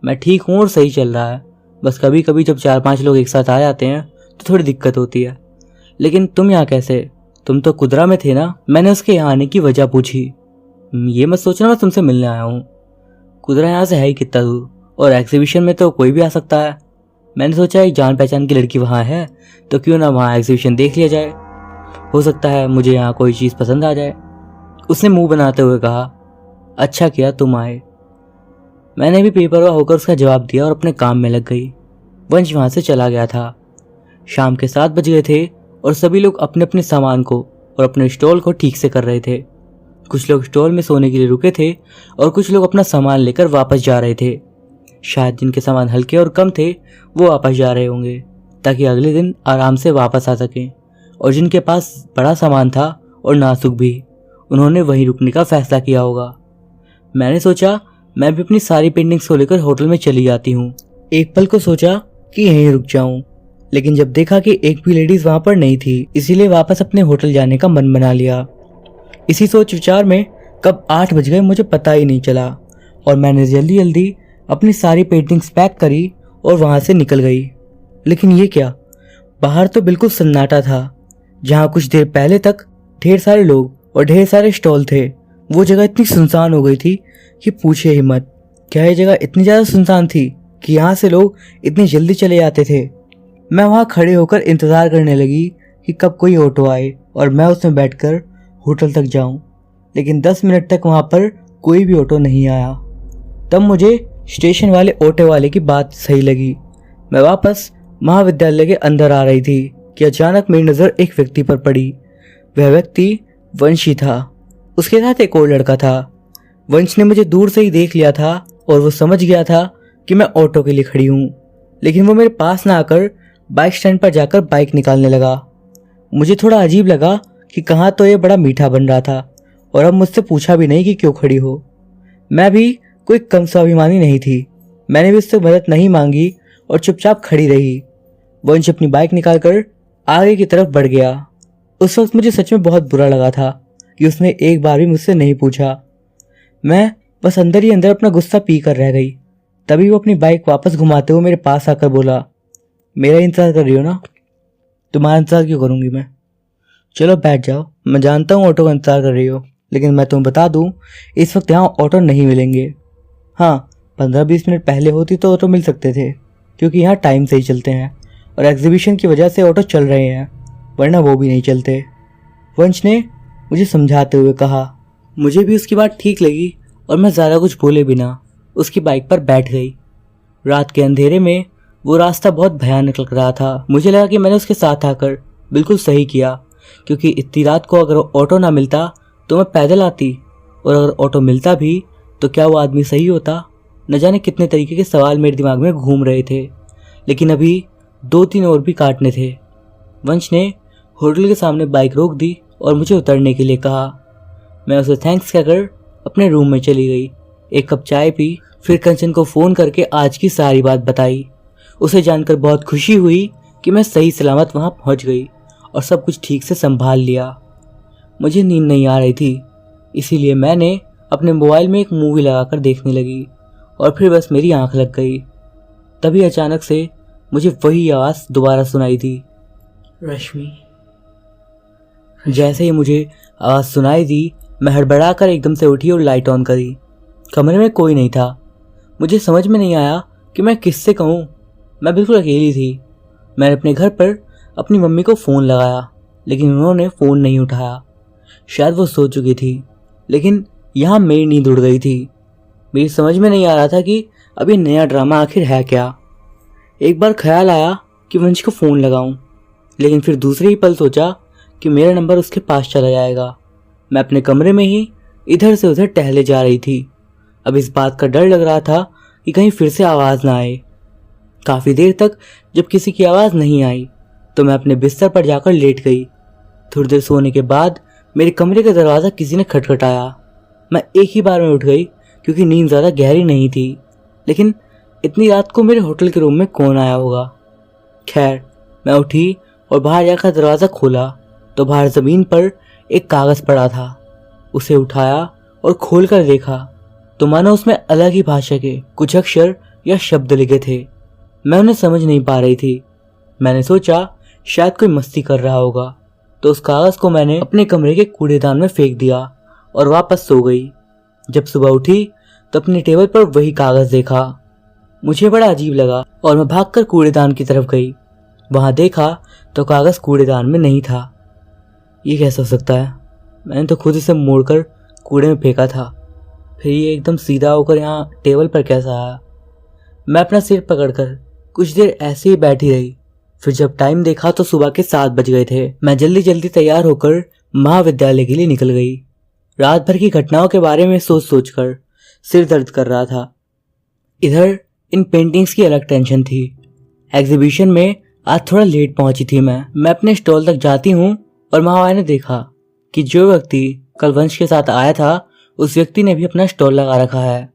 मैं ठीक हूँ और सही चल रहा है, बस कभी कभी जब 4-5 लोग एक साथ आ जाते हैं तो थोड़ी दिक्कत होती है। लेकिन तुम यहाँ कैसे? तुम तो कुदरा में थे ना? मैंने उसके यहाँ आने की वजह पूछी। ये मत सोचना मैं तुमसे मिलने आया हूँ। कुदरा यहाँ से है ही कितना दूर और एग्जीबिशन में तो कोई भी आ सकता है। मैंने सोचा एक जान पहचान की लड़की वहाँ है तो क्यों ना वहाँ एग्जीबिशन देख लिया जाए। हो सकता है मुझे यहाँ कोई चीज़ पसंद आ जाए। उसने मुंह बनाते हुए कहा। अच्छा किया तुम आए। मैंने भी बेपरवाह होकर उसका जवाब दिया और अपने काम में लग गई। वंश वहाँ से चला गया था। शाम के 7 बज गए थे और सभी लोग अपने अपने सामान को और अपने स्टॉल को ठीक से कर रहे थे। कुछ लोग स्टॉल में सोने के लिए रुके थे और कुछ लोग अपना सामान लेकर वापस जा रहे थे। शायद जिनके सामान हल्के और कम थे वो वापस जा रहे होंगे ताकि अगले दिन आराम से वापस आ सकें, और जिनके पास बड़ा सामान था और नाजुक भी, उन्होंने वहीं रुकने का फैसला किया होगा। मैंने सोचा मैं भी अपनी सारी पेंटिंग्स को लेकर होटल में चली जाती हूँ। एक पल को सोचा कि यहीं रुक जाऊं, लेकिन जब देखा कि एक भी लेडीज वहां पर नहीं थी, इसीलिए वापस अपने होटल जाने का मन बना लिया। इसी सोच विचार में कब 8 बज गए मुझे पता ही नहीं चला और मैंने जल्दी जल्दी अपनी सारी पेंटिंग्स पैक करी और वहां से निकल गई। लेकिन ये क्या, बाहर तो बिल्कुल सन्नाटा था। जहाँ कुछ देर पहले तक ढेर सारे लोग और ढेर सारे स्टॉल थे, वो जगह इतनी सुनसान हो गई थी कि पूछे ही मत। क्या ये जगह इतनी ज़्यादा सुनसान थी कि यहाँ से लोग इतनी जल्दी चले जाते थे? मैं वहाँ खड़े होकर इंतज़ार करने लगी कि कब कोई ऑटो आए और मैं उसमें बैठकर होटल तक जाऊं, लेकिन 10 मिनट तक वहाँ पर कोई भी ऑटो नहीं आया। तब मुझे स्टेशन वाले ऑटो वाले की बात सही लगी। मैं वापस महाविद्यालय के अंदर आ रही थी कि अचानक मेरी नज़र एक व्यक्ति पर पड़ी। वह व्यक्ति वंशी था। उसके साथ एक और लड़का था। वंश ने मुझे दूर से ही देख लिया था और वो समझ गया था कि मैं ऑटो के लिए खड़ी हूँ, लेकिन वो मेरे पास ना आकर बाइक स्टैंड पर जाकर बाइक निकालने लगा। मुझे थोड़ा अजीब लगा कि कहाँ तो ये बड़ा मीठा बन रहा था और अब मुझसे पूछा भी नहीं कि क्यों खड़ी हो। मैं भी कोई कम स्वाभिमानी नहीं थी। मैंने भी उससे मदद नहीं मांगी और चुपचाप खड़ी रही। वंश अपनी बाइक निकालकर आगे की तरफ बढ़ गया। उस वक्त मुझे सच में बहुत बुरा लगा था कि उसने एक बार भी मुझसे नहीं पूछा। मैं बस अंदर ही अंदर अपना गुस्सा पी कर रह गई। तभी वो अपनी बाइक वापस घुमाते हुए मेरे पास आकर बोला, मेरा इंतजार कर रही हो ना? तुम्हारा इंतजार क्यों करूंगी मैं? चलो बैठ जाओ। मैं जानता हूँ ऑटो का इंतजार कर रही हो, लेकिन मैं तुम्हें बता दूँ इस वक्त यहाँ ऑटो नहीं मिलेंगे। हाँ, 15-20 मिनट पहले होती तो ऑटो मिल सकते थे, क्योंकि यहाँ टाइम से ही चलते हैं और एग्जीबिशन की वजह से ऑटो चल रहे हैं, वरना वो भी नहीं चलते। वंश ने मुझे समझाते हुए कहा। मुझे भी उसकी बात ठीक लगी और मैं ज़्यादा कुछ बोले बिना उसकी बाइक पर बैठ गई। रात के अंधेरे में वो रास्ता बहुत भयानक लग रहा था। मुझे लगा कि मैंने उसके साथ आकर बिल्कुल सही किया, क्योंकि इतनी रात को अगर ऑटो ना मिलता तो मैं पैदल आती, और अगर ऑटो मिलता भी तो क्या वो आदमी सही होता? न जाने कितने तरीके के सवाल मेरे दिमाग में घूम रहे थे, लेकिन अभी 2-3 और भी काटने थे। वंश ने होटल के सामने बाइक रोक दी और मुझे उतरने के लिए कहा। मैं उसे थैंक्स कहकर अपने रूम में चली गई। एक कप चाय पी, फिर कंचन को फ़ोन करके आज की सारी बात बताई। उसे जानकर बहुत खुशी हुई कि मैं सही सलामत वहाँ पहुँच गई और सब कुछ ठीक से संभाल लिया। मुझे नींद नहीं आ रही थी, इसीलिए मैंने अपने मोबाइल में एक मूवी लगाकर देखने लगी और फिर बस मेरी आंख लग गई। तभी अचानक से मुझे वही आवाज़ दोबारा सुनाई दी, रश्मि। जैसे ही मुझे आवाज़ सुनाई दी, मैं हड़बड़ाकर एकदम से उठी और लाइट ऑन करी। कमरे में कोई नहीं था। मुझे समझ में नहीं आया कि मैं किससे कहूँ। मैं बिल्कुल अकेली थी। मैंने अपने घर पर अपनी मम्मी को फ़ोन लगाया, लेकिन उन्होंने फ़ोन नहीं उठाया। शायद वो सो चुकी थी, लेकिन यहाँ मेरी नींद उड़ गई थी। मेरी समझ में नहीं आ रहा था कि अभी नया ड्रामा आखिर है क्या। एक बार ख्याल आया कि वंश को फ़ोन लगाऊं, लेकिन फिर दूसरे ही पल सोचा कि मेरा नंबर उसके पास चला जाएगा। मैं अपने कमरे में ही इधर से उधर टहले जा रही थी। अब इस बात का डर लग रहा था कि कहीं फिर से आवाज़ ना आए। काफ़ी देर तक जब किसी की आवाज़ नहीं आई तो मैं अपने बिस्तर पर जाकर लेट गई। थोड़ी देर सोने के बाद मेरे कमरे का दरवाज़ा किसी ने खटखटाया। मैं एक ही बार में उठ गई क्योंकि नींद ज़्यादा गहरी नहीं थी, लेकिन इतनी रात को मेरे होटल के रूम में कौन आया होगा। खैर, मैं उठी और बाहर जाकर दरवाज़ा खोला तो बाहर ज़मीन पर एक कागज़ पड़ा था। उसे उठाया और खोल कर देखा तो मानो उसमें अलग ही भाषा के कुछ अक्षर या शब्द लिखे थे। मैं उन्हें समझ नहीं पा रही थी। मैंने सोचा शायद कोई मस्ती कर रहा होगा, तो उस कागज़ को मैंने अपने कमरे के कूड़ेदान में फेंक दिया और वापस सो गई। जब सुबह उठी तो अपने टेबल पर वही कागज़ देखा। मुझे बड़ा अजीब लगा और मैं भागकर कूड़ेदान की तरफ गई। वहाँ देखा तो कागज़ कूड़ेदान में नहीं था। ये कैसे हो सकता है? मैंने तो खुद इसे मोड़कर कूड़े में फेंका था, फिर ये एकदम सीधा होकर यहाँ टेबल पर कैसा आया? मैं अपना सिर पकड़कर कुछ देर ऐसे ही बैठी रही। फिर जब टाइम देखा तो सुबह के 7 बज गए थे। मैं जल्दी जल्दी तैयार होकर महाविद्यालय के लिए निकल गई। रात भर की घटनाओं के बारे में सोच सोच कर सिर दर्द कर रहा था। इधर इन पेंटिंग्स की अलग टेंशन थी। एग्जीबिशन में आज थोड़ा लेट पहुंची थी। मैं अपने स्टॉल तक जाती हूँ और वहाँ ने देखा कि जो व्यक्ति कल वंश के साथ आया था उस व्यक्ति ने भी अपना स्टॉल लगा रखा है।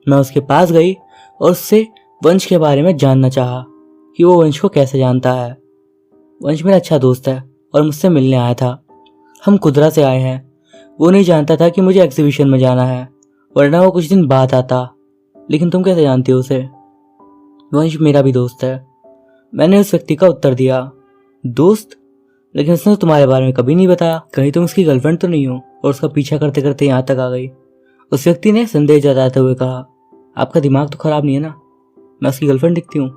मैं उसके पास गई और उससे वंश के बारे में जानना चाहा कि वो वंश को कैसे जानता है। वंश मेरा अच्छा दोस्त है और मुझसे मिलने आया था। हम कुदरा से आए हैं। वो नहीं जानता था कि मुझे एग्जीबिशन में जाना है, वरना वो कुछ दिन बाद आता। लेकिन तुम कैसे जानती हो उसे? वंश मेरा भी दोस्त है। मैंने उस व्यक्ति का उत्तर दिया। दोस्त? लेकिन उसने तो तुम्हारे बारे में कभी नहीं बताया। कहीं तुम उसकी गर्लफ्रेंड तो नहीं हो? और उसका पीछा करते करते यहाँ तक आ गई। उस व्यक्ति ने संदेह जताते हुए कहा, आपका दिमाग तो खराब नहीं है ना? मैं उसकी गर्लफ्रेंड दिखती हूँ?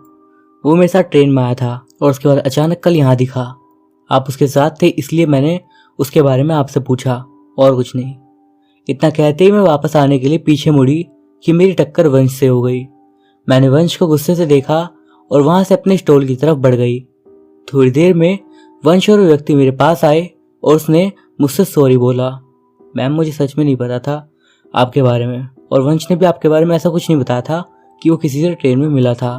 वो मेरे साथ ट्रेन में आया था और उसके बाद अचानक कल यहाँ दिखा। आप उसके साथ थे, इसलिए मैंने उसके बारे में आपसे पूछा, और कुछ नहीं। इतना कहते ही मैं वापस आने के लिए पीछे मुड़ी कि मेरी टक्कर वंश से हो गई। मैंने वंश को गुस्से से देखा और वहां से अपने स्टॉल की तरफ बढ़ गई। थोड़ी देर में वंश और व्यक्ति मेरे पास आए और उसने मुझसे सॉरी बोला। मैम, मुझे सच में नहीं पता था आपके बारे में, और वंश ने भी आपके बारे में ऐसा कुछ नहीं बताया था कि वो किसी से ट्रेन में मिला था।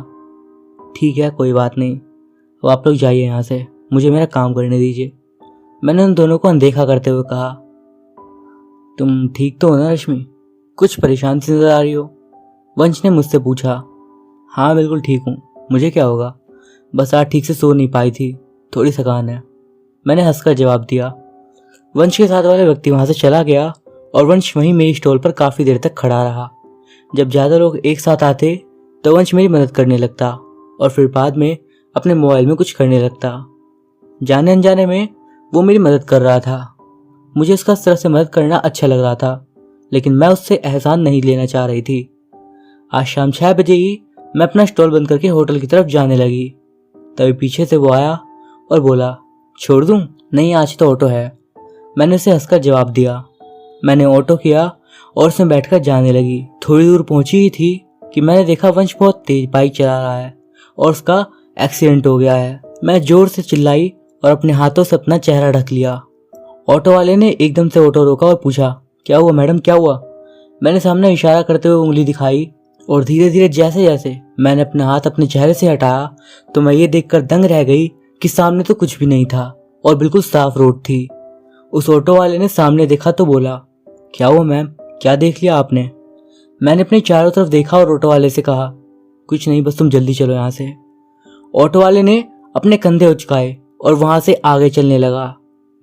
ठीक है, कोई बात नहीं, अब आप लोग जाइए यहाँ से, मुझे मेरा काम करने दीजिए। मैंने उन दोनों को अनदेखा करते हुए कहा, तुम ठीक तो हो ना रश्मि? कुछ परेशान सी नजर आ रही हो। वंश ने मुझसे पूछा। हाँ बिल्कुल ठीक हूँ, मुझे क्या होगा, बस आज ठीक से सो नहीं पाई थी, थोड़ी थकान है, मैंने हंसकर जवाब दिया। वंश के साथ वाला व्यक्ति वहां से चला गया और वंश वहीं मेरी स्टॉल पर काफ़ी देर तक खड़ा रहा। जब ज़्यादा लोग एक साथ आते तो वंश मेरी मदद करने लगता और फिर बाद में अपने मोबाइल में कुछ करने लगता। जाने अनजाने में वो मेरी मदद कर रहा था। मुझे उसका इस तरह से मदद करना अच्छा लग रहा था, लेकिन मैं उससे एहसान नहीं लेना चाह रही थी। आज शाम 6 बजे ही मैं अपना स्टॉल बंद करके होटल की तरफ जाने लगी। तभी पीछे से वो आया और बोला, छोड़ दूं? नहीं, आज तो ऑटो है। मैंने उसे हंसकर जवाब दिया। मैंने ऑटो किया और उसमें बैठकर जाने लगी। थोड़ी दूर पहुंची ही थी कि मैंने देखा वंश बहुत तेज बाइक चला रहा है और उसका एक्सीडेंट हो गया है। मैं जोर से चिल्लाई और अपने हाथों से अपना चेहरा ढक लिया। ऑटो वाले ने एकदम से ऑटो रोका और पूछा, क्या हुआ मैडम, क्या हुआ? मैंने सामने इशारा करते हुए उंगली दिखाई और धीरे धीरे जैसे जैसे मैंने अपना हाथ अपने चेहरे से हटाया तो मैं ये देखकर दंग रह गई कि सामने तो कुछ भी नहीं था और बिल्कुल साफ रोड थी। उस ऑटो वाले ने सामने देखा तो बोला, क्या हुआ मैम, क्या देख लिया आपने? मैंने अपने चारों तरफ देखा और ऑटो वाले से कहा, कुछ नहीं, बस तुम जल्दी चलो यहाँ से। ऑटो वाले ने अपने कंधे उचकाए और वहां से आगे चलने लगा।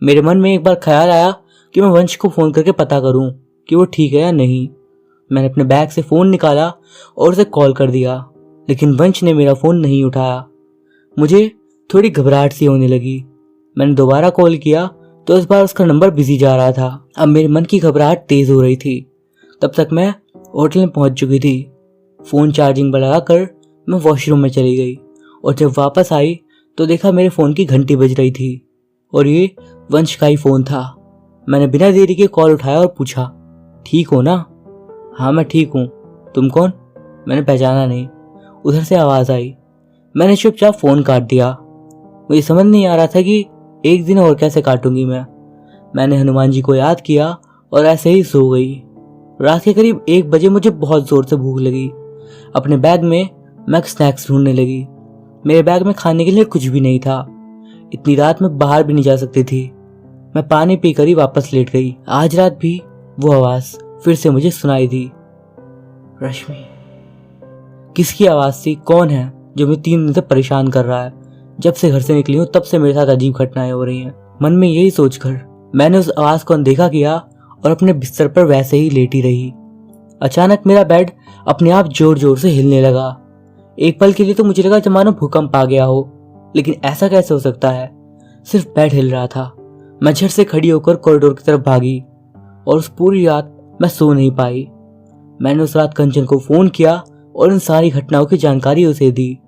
मेरे मन में एक बार ख्याल आया कि मैं वंश को फोन करके पता करूं कि वो ठीक है या नहीं। मैंने अपने बैग से फोन निकाला और उसे कॉल कर दिया, लेकिन वंश ने मेरा फोन नहीं उठाया। मुझे थोड़ी घबराहट सी होने लगी। मैंने दोबारा कॉल किया तो इस बार उसका नंबर बिजी जा रहा था। अब मेरे मन की घबराहट तेज हो रही थी। तब तक मैं होटल में पहुंच चुकी थी। फोन चार्जिंग पर लगाकर मैं वॉशरूम में चली गई और जब वापस आई तो देखा मेरे फोन की घंटी बज रही थी और ये वंश का ही फोन था। मैंने बिना देरी के कॉल उठाया और पूछा, ठीक हो ना? हाँ मैं ठीक हूँ, तुम कौन? मैंने पहचाना नहीं। उधर से आवाज आई। मैंने चुपचाप फोन काट दिया। मुझे समझ नहीं आ रहा था कि एक दिन और कैसे काटूंगी मैंने हनुमान जी को याद किया और ऐसे ही सो गई। रात के करीब 1 बजे मुझे बहुत जोर से भूख लगी। अपने बैग में मैं स्नैक्स ढूंढने लगी। मेरे बैग में खाने के लिए कुछ भी नहीं था। इतनी रात में बाहर भी नहीं जा सकती थी। मैं पानी पीकर ही वापस लेट गई। आज रात भी वो आवाज फिर से मुझे सुनाई दी। रश्मि। किसकी आवाज थी? कौन है जो मुझे 3 दिन से परेशान कर रहा है? जब से घर से निकली हूँ तब से मेरे साथ अजीब घटनाएं हो रही हैं। मन में यही सोचकर मैंने उस आवाज को अनदेखा किया और अपने बिस्तर पर वैसे ही लेटी रही। अचानक मेरा बेड अपने आप जोर जोर से हिलने लगा। एक पल के लिए तो मुझे लगा जब मानो भूकंप आ गया हो, लेकिन ऐसा कैसे हो सकता है? सिर्फ बेड हिल रहा था। मैं झट से खड़ी होकर कॉरिडोर की तरफ भागी और उस पूरी रात मैं सो नहीं पाई। मैंने उस रात कंचन को फोन किया और इन सारी घटनाओं की जानकारी उसे दी।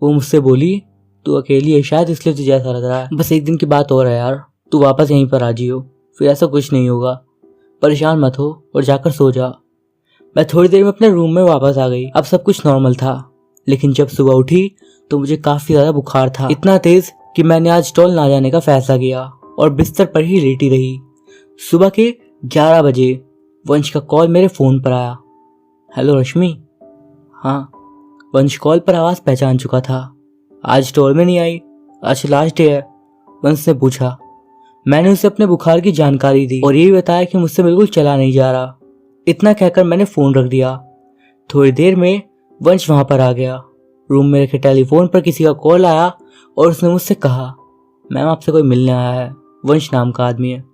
वो मुझसे बोली, तू अकेली है शायद इसलिए तुझे ऐसा लग रहा है। बस एक दिन की बात और है यार, तू वापस यहीं पर आ जियो, फिर ऐसा कुछ नहीं होगा। परेशान मत हो और जाकर सो जा। मैं थोड़ी देर में अपने रूम में वापस आ गई। अब सब कुछ नॉर्मल था, लेकिन जब सुबह उठी तो मुझे काफी ज्यादा बुखार था, इतना तेज कि मैंने आज स्टॉल ना जाने का फैसला किया और बिस्तर पर ही लेटी रही। सुबह के 11 बजे वंश का कॉल मेरे फोन पर आया। हेलो रश्मि। हाँ। वंश कॉल पर आवाज पहचान चुका था। आज स्टोर में नहीं आई? आज लास्ट डे है, वंश ने पूछा। मैंने उसे अपने बुखार की जानकारी दी और ये भी बताया कि मुझसे बिल्कुल चला नहीं जा रहा। इतना कहकर मैंने फोन रख दिया। थोड़ी देर में वंश वहां पर आ गया। रूम में रखे टेलीफोन पर किसी का कॉल आया और उसने मुझसे कहा, मैम आपसे कोई मिलने आया है, वंश नाम का आदमी है।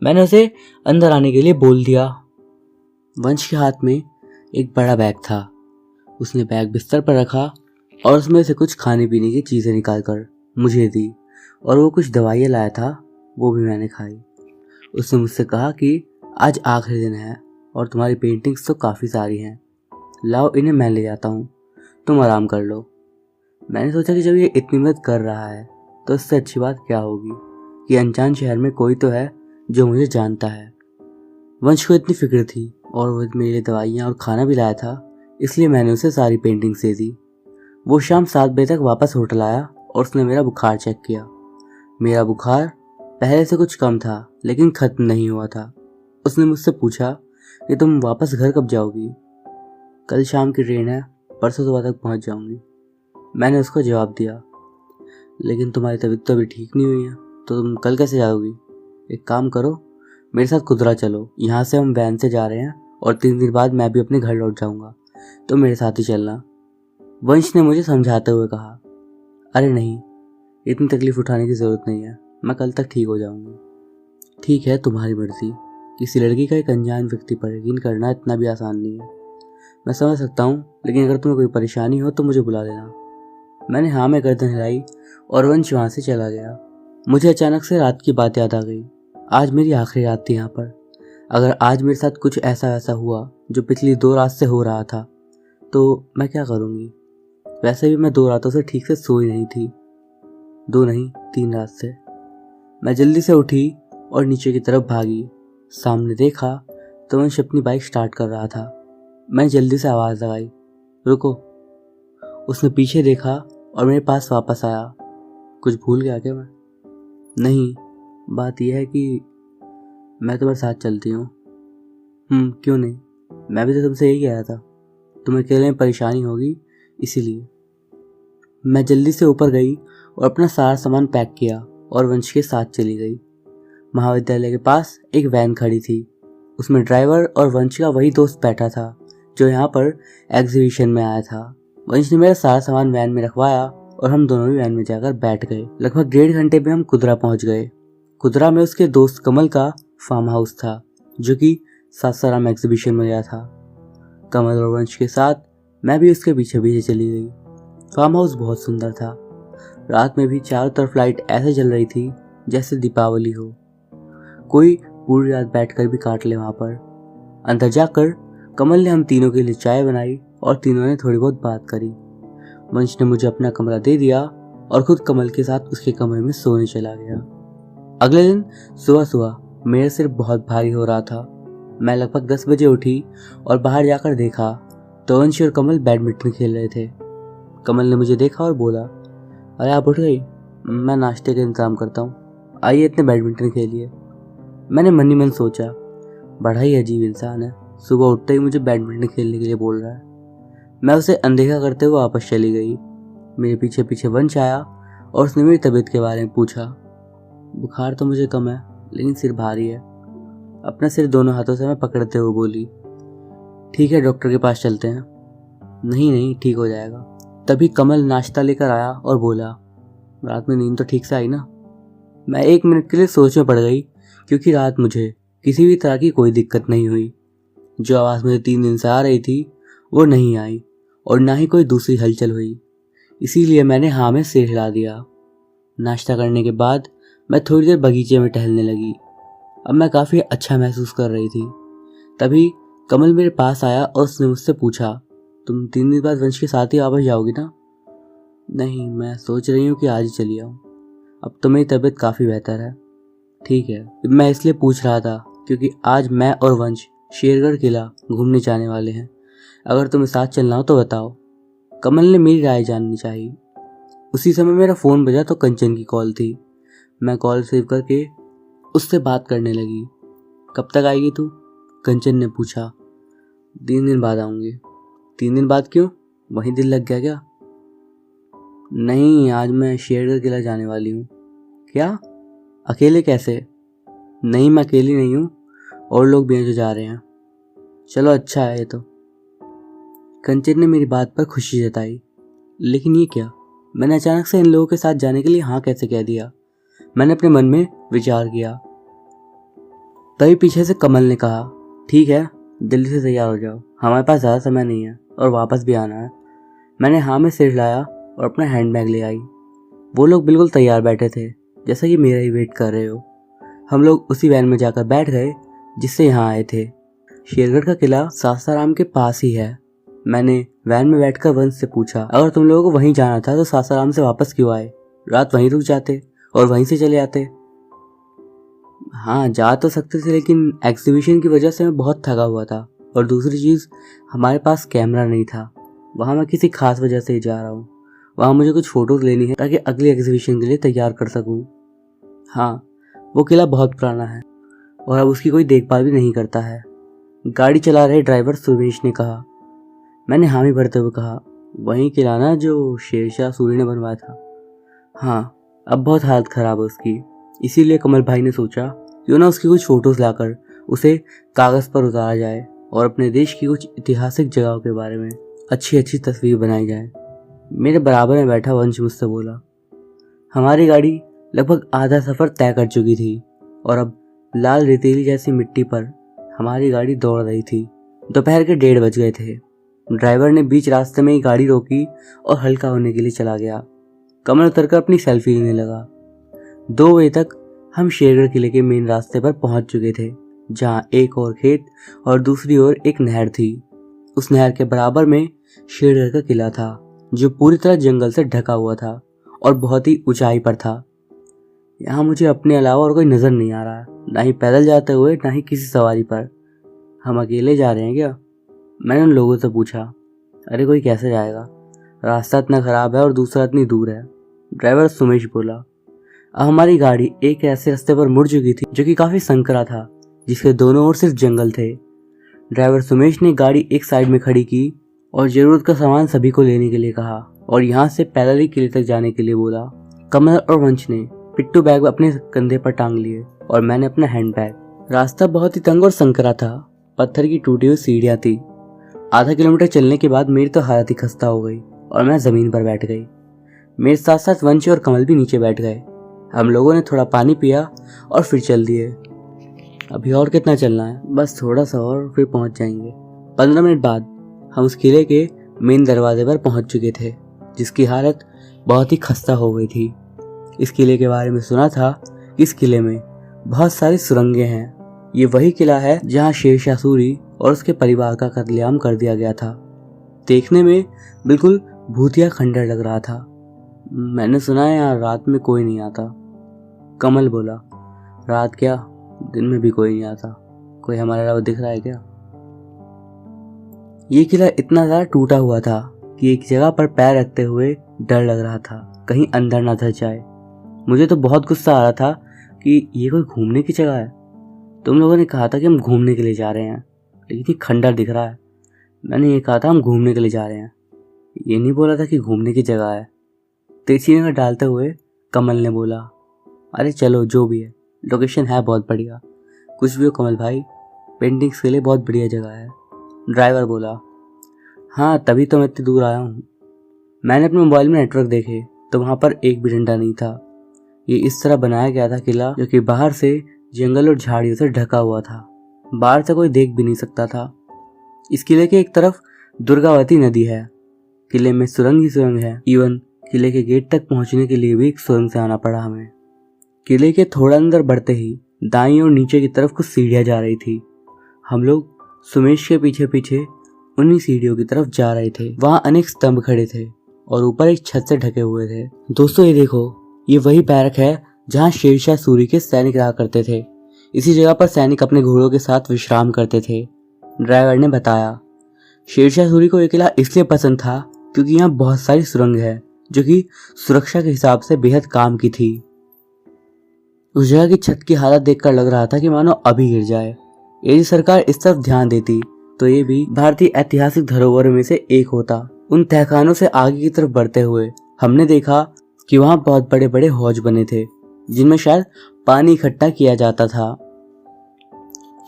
मैंने उसे अंदर आने के लिए बोल दिया। वंश के हाथ में एक बड़ा बैग था। उसने बैग बिस्तर पर रखा और उसमें से कुछ खाने पीने की चीज़ें निकालकर मुझे दी और वो कुछ दवाइयाँ लाया था, वो भी मैंने खाई। उसने मुझसे कहा कि आज आखिरी दिन है और तुम्हारी पेंटिंग्स तो काफ़ी सारी हैं, लाओ इन्हें मैं ले जाता हूँ, तुम आराम कर लो। मैंने सोचा कि जब ये इतनी मदद कर रहा है तो इससे अच्छी बात क्या होगी कि अनजान शहर में कोई तो है जो मुझे जानता है। वंश को इतनी फिक्र थी और वो मेरे लिए दवाइयाँ और खाना भी लाया था, इसलिए मैंने उसे सारी पेंटिंग्स दे दी। वो शाम 7 बजे तक वापस होटल आया और उसने मेरा बुखार चेक किया। मेरा बुखार पहले से कुछ कम था लेकिन खत्म नहीं हुआ था। उसने मुझसे पूछा कि तुम वापस घर कब जाओगी? कल शाम की ट्रेन है, परसों सुबह तक पहुंच जाऊंगी। मैंने उसको जवाब दिया, लेकिन तुम्हारी तबीयत तो अभी ठीक नहीं हुई है, तो तुम कल कैसे जाओगी? एक काम करो, मेरे साथ कुदरा चलो। यहाँ से हम वैन से जा रहे हैं और 3 दिन बाद मैं भी अपने घर लौट जाऊंगा, तो मेरे साथ ही चलना। वंश ने मुझे समझाते हुए कहा, अरे नहीं, इतनी तकलीफ उठाने की ज़रूरत नहीं है, मैं कल तक ठीक हो जाऊंगी। ठीक है, तुम्हारी मर्जी। किसी लड़की का एक अनजान व्यक्ति पर यकीन करना इतना भी आसान नहीं है। मैं समझ सकता हूँ, लेकिन अगर तुम्हें कोई परेशानी हो तो मुझे बुला लेना। मैंने हाँ में गर्दन हिलाई और वंश वहाँ से चला गया। मुझे अचानक से रात की बात याद आ गई। आज मेरी आखिरी रात थी यहाँ पर। अगर आज मेरे साथ कुछ ऐसा वैसा हुआ जो पिछली 2 रात से हो रहा था तो मैं क्या करूँगी? वैसे भी मैं 2 रातों से ठीक से सोई नहीं थी, 2 नहीं 3 रात से। मैं जल्दी से उठी और नीचे की तरफ भागी। सामने देखा तो वंश अपनी बाइक स्टार्ट कर रहा था। मैंने जल्दी से आवाज़ लगाई, रुको। उसने पीछे देखा और मेरे पास वापस आया। कुछ भूल गया क्या मैं? नहीं, बात यह है कि मैं तुम्हारे साथ चलती हूँ। क्यों नहीं, मैं भी तो तुमसे यही कह रहा था। तुम्हें अकेले में परेशानी होगी इसीलिए। मैं जल्दी से ऊपर गई और अपना सारा सामान पैक किया और वंश के साथ चली गई। महाविद्यालय के पास एक वैन खड़ी थी। उसमें ड्राइवर और वंश का वही दोस्त बैठा था जो यहाँ पर एग्जीबिशन में आया था। वंश ने मेरा सारा सामान वैन में रखवाया और हम दोनों भी वैन में जाकर बैठ गए। लगभग 1.5 घंटे में हम कुदरा पहुंच गए। कुदरा में उसके दोस्त कमल का फार्म हाउस था जो कि सासाराम एग्जीबिशन में गया था। कमल और वंश के साथ मैं भी उसके पीछे पीछे चली गई। फार्म हाउस बहुत सुंदर था। रात में भी चारों तरफ लाइट ऐसे जल रही थी जैसे दीपावली हो। कोई पूरी रात बैठकर भी काट ले वहां पर। अंदर जाकर कमल ने हम तीनों के लिए चाय बनाई और तीनों ने थोड़ी बहुत बात करी। वंश ने मुझे अपना कमरा दे दिया और खुद कमल के साथ उसके कमरे में सोने चला गया। अगले दिन सुबह सुबह मेरा सिर बहुत भारी हो रहा था। मैं लगभग 10 बजे उठी और बाहर जाकर देखा तो वंश और कमल बैडमिंटन खेल रहे थे। कमल ने मुझे देखा और बोला, अरे आप उठ गई? मैं नाश्ते का इंतजाम करता हूँ, आइए इतने बैडमिंटन खेलिए। मैंने मन ही मन सोचा, बड़ा ही अजीब इंसान है, सुबह उठते ही मुझे बैडमिंटन खेलने के लिए बोल रहा है। मैं उसे अनदेखा करते हुए वापस चली गई। मेरे पीछे पीछे वंश आया और उसने मेरी तबीयत के बारे में पूछा। बुखार तो मुझे कम है लेकिन सिर भारी है। अपना सिर दोनों हाथों से मैं पकड़ते हुए बोली, ठीक है डॉक्टर के पास चलते हैं। नहीं नहीं ठीक हो जाएगा। तभी कमल नाश्ता लेकर आया और बोला, रात में नींद तो ठीक से आई ना? मैं 1 मिनट के लिए सोच में पड़ गई क्योंकि रात मुझे किसी भी तरह की कोई दिक्कत नहीं हुई। जो आवाज़ मुझे 3 दिन से आ रही थी वो नहीं आई और ना ही कोई दूसरी हलचल हुई। इसीलिए मैंने हाँ में सिर हिला दिया। नाश्ता करने के बाद मैं थोड़ी देर बगीचे में टहलने लगी। अब मैं काफ़ी अच्छा महसूस कर रही थी। तभी कमल मेरे पास आया और उसने मुझसे पूछा, तुम 3 दिन बाद वंश के साथ ही वापस जाओगी ना? नहीं, मैं सोच रही हूँ कि आज ही चली आऊँ। अब तो मेरी तबीयत काफ़ी बेहतर है। ठीक है, मैं इसलिए पूछ रहा था क्योंकि आज मैं और वंश शेरगढ़ किला घूमने जाने वाले हैं। अगर तुम्हें साथ चलना हो तो बताओ। कमल ने मेरी राय जाननी चाहिए। उसी समय मेरा फ़ोन बजा तो कंचन की कॉल थी। मैं कॉल रिसीव करके उससे बात करने लगी। कब तक आएगी तू? कंचन ने पूछा। 3 दिन बाद आऊँगी। 3 दिन बाद क्यों? वहीं दिल लग गया क्या? नहीं, आज मैं शेरगढ़ किला जाने वाली हूँ। क्या? अकेले कैसे? नहीं, मैं अकेली नहीं हूँ, और लोग भी हैं जो जा रहे हैं। चलो अच्छा है ये तो। कंचन ने मेरी बात पर खुशी जताई। लेकिन ये क्या? मैंने अचानक से इन लोगों के साथ जाने के लिए हाँ कैसे कह दिया? मैंने अपने मन में विचार किया। तभी पीछे से कमल ने कहा, ठीक है जल्दी से तैयार हो जाओ, हमारे पास ज़्यादा समय नहीं है और वापस भी आना है। मैंने हाँ में सिर हिलाया और अपना हैंडबैग ले आई। वो लोग बिल्कुल तैयार बैठे थे जैसा कि मेरा ही वेट कर रहे हो। हम लोग उसी वैन में जाकर बैठ गए जिससे यहाँ आए थे। शेरगढ़ का किला सासाराम के पास ही है। मैंने वैन में बैठकर वंश से पूछा, अगर तुम लोगों को वहीं जाना था तो सासाराम से वापस क्यों आए? रात वहीं रुक जाते और वहीं से चले आते। हाँ जा तो सकते थे लेकिन एग्जीबिशन की वजह से मैं बहुत थका हुआ था और दूसरी चीज़ हमारे पास कैमरा नहीं था। वहाँ मैं किसी खास वजह से ही जा रहा हूँ। वहाँ मुझे कुछ फ़ोटोज़ लेनी है ताकि अगले एग्जीबिशन के लिए तैयार कर सकूँ। हाँ वो किला बहुत पुराना है और अब उसकी कोई देखभाल भी नहीं करता है। गाड़ी चला रहे ड्राइवर सुमेश ने कहा। मैंने हामी भरते हुए कहा, वही किला ना जो शेरशाह सूरी ने बनवाया था? हाँ अब बहुत हालत ख़राब है उसकी। इसीलिए कमल भाई ने सोचा क्यों ना उसकी कुछ फ़ोटोज़ लाकर उसे कागज़ पर उतारा जाए और अपने देश की कुछ ऐतिहासिक जगहों के बारे में अच्छी अच्छी तस्वीर बनाई जाए। मेरे बराबर में बैठा वंश मुझसे बोला। हमारी गाड़ी लगभग आधा सफ़र तय कर चुकी थी और अब लाल रेतीली जैसी मिट्टी पर हमारी गाड़ी दौड़ रही थी। दोपहर के 1:30 बज गए थे। ड्राइवर ने बीच रास्ते में ही गाड़ी रोकी और हल्का होने के लिए चला गया। कमल उतरकर अपनी सेल्फी लेने लगा। 2 बजे तक हम शेरगढ़ किले के मेन रास्ते पर पहुंच चुके थे, जहां एक और खेत और दूसरी ओर एक नहर थी। उस नहर के बराबर में शेरगढ़ का किला था जो पूरी तरह जंगल से ढका हुआ था और बहुत ही ऊंचाई पर था। यहाँ मुझे अपने अलावा और कोई नजर नहीं आ रहा, ना ही पैदल जाते हुए ना ही किसी सवारी पर। हम अकेले जा रहे हैं क्या? मैंने उन लोगों से पूछा। अरे कोई कैसे जाएगा, रास्ता इतना खराब है और दूसरा इतनी दूर है। ड्राइवर सुमेश बोला। अब हमारी गाड़ी एक ऐसे रास्ते पर मुड़ चुकी थी जो कि काफी संकरा था, जिसके दोनों ओर सिर्फ जंगल थे। ड्राइवर सुमेश ने गाड़ी एक साइड में खड़ी की और ज़रूरत का सामान सभी को लेने के लिए कहा और यहाँ से पैदल ही किले तक जाने के लिए बोला। कमल और वंश ने पिट्टू बैग अपने कंधे पर टांग लिए और मैंने अपना हैंड बैग। रास्ता बहुत ही तंग और संकरा था। पत्थर की टूटी हुई सीढ़ियाँ थी। आधा किलोमीटर चलने के बाद मेरी तो हालत ही खस्ता हो गई और मैं ज़मीन पर बैठ गई। मेरे साथ साथ वंश और कमल भी नीचे बैठ गए। हम लोगों ने थोड़ा पानी पिया और फिर चल दिए। अभी और कितना चलना है? बस थोड़ा सा और फिर पहुंच जाएंगे। 15 मिनट बाद हम उस किले के मेन दरवाजे पर पहुंच चुके थे, जिसकी हालत बहुत ही खस्ता हो गई थी। इस किले के बारे में सुना था कि इस किले में बहुत सारी सुरंगें हैं। ये वही किला है जहाँ शेरशाह सूरी और उसके परिवार का कत्लेआम कर दिया गया था। देखने में बिल्कुल भूतिया खंडर लग रहा था। मैंने सुना है यहाँ रात में कोई नहीं आता। कमल बोला, रात क्या, दिन में भी कोई नहीं आता। कोई हमारे अलावा दिख रहा है क्या? ये किला इतना ज़्यादा टूटा हुआ था कि एक जगह पर पैर रखते हुए डर लग रहा था कहीं अंदर ना धंस जाए। मुझे तो बहुत गुस्सा आ रहा था कि ये कोई घूमने की जगह है। तुम लोगों ने कहा था कि हम घूमने के लिए जा रहे हैं, लेकिन ये खंडर दिख रहा है। मैंने ये कहा था हम घूमने के लिए जा रहे हैं, ये नहीं बोला था कि घूमने की जगह है। तिरछी नजर डालते हुए कमल ने बोला, अरे चलो जो भी है, लोकेशन है बहुत बढ़िया। कुछ भी हो कमल भाई, पेंटिंग्स के लिए बहुत बढ़िया जगह है। ड्राइवर बोला, हाँ तभी तो मैं इतनी दूर आया हूँ। मैंने अपने मोबाइल में नेटवर्क देखे तो वहाँ पर एक भी डंडा नहीं था। ये इस तरह बनाया गया था किला, जो कि बाहर से जंगल और झाड़ियों से ढका हुआ था। बाहर से कोई देख भी नहीं सकता था। इस किले के एक तरफ दुर्गावती नदी है। किले में सुरंग ही सुरंग है। इवन किले के गेट तक पहुंचने के लिए भी एक सुरंग से आना पड़ा हमें। किले के थोड़ा अंदर बढ़ते ही दाईं और नीचे की तरफ कुछ सीढ़ियां जा रही थी। हम लोग सुमेश के पीछे पीछे उन्हीं सीढ़ियों की तरफ जा रहे थे। वहाँ अनेक स्तंभ खड़े थे और ऊपर एक छत से ढके हुए थे। दोस्तों ये देखो, ये वही बैरक है जहाँ शेरशाह सूरी के सैनिक रहा करते थे। इसी जगह पर सैनिक अपने घोड़ों के साथ विश्राम करते थे। ड्राइवर ने बताया, शेरशाह सूरी को यह किला इसलिए पसंद था क्योंकि यहाँ बहुत सारी सुरंग है जो कि सुरक्षा के हिसाब से बेहद काम की थी। उस जगह की छत की हालत देखकर लग रहा था कि मानो अभी गिर जाए। यदि सरकार इस तरफ ध्यान देती तो ये भी भारतीय ऐतिहासिक धरोहरों में से एक होता। उन तहखानों से आगे की तरफ बढ़ते हुए हमने देखा कि वहाँ बहुत बड़े बड़े हौज बने थे जिनमें शायद पानी इकट्ठा किया जाता था।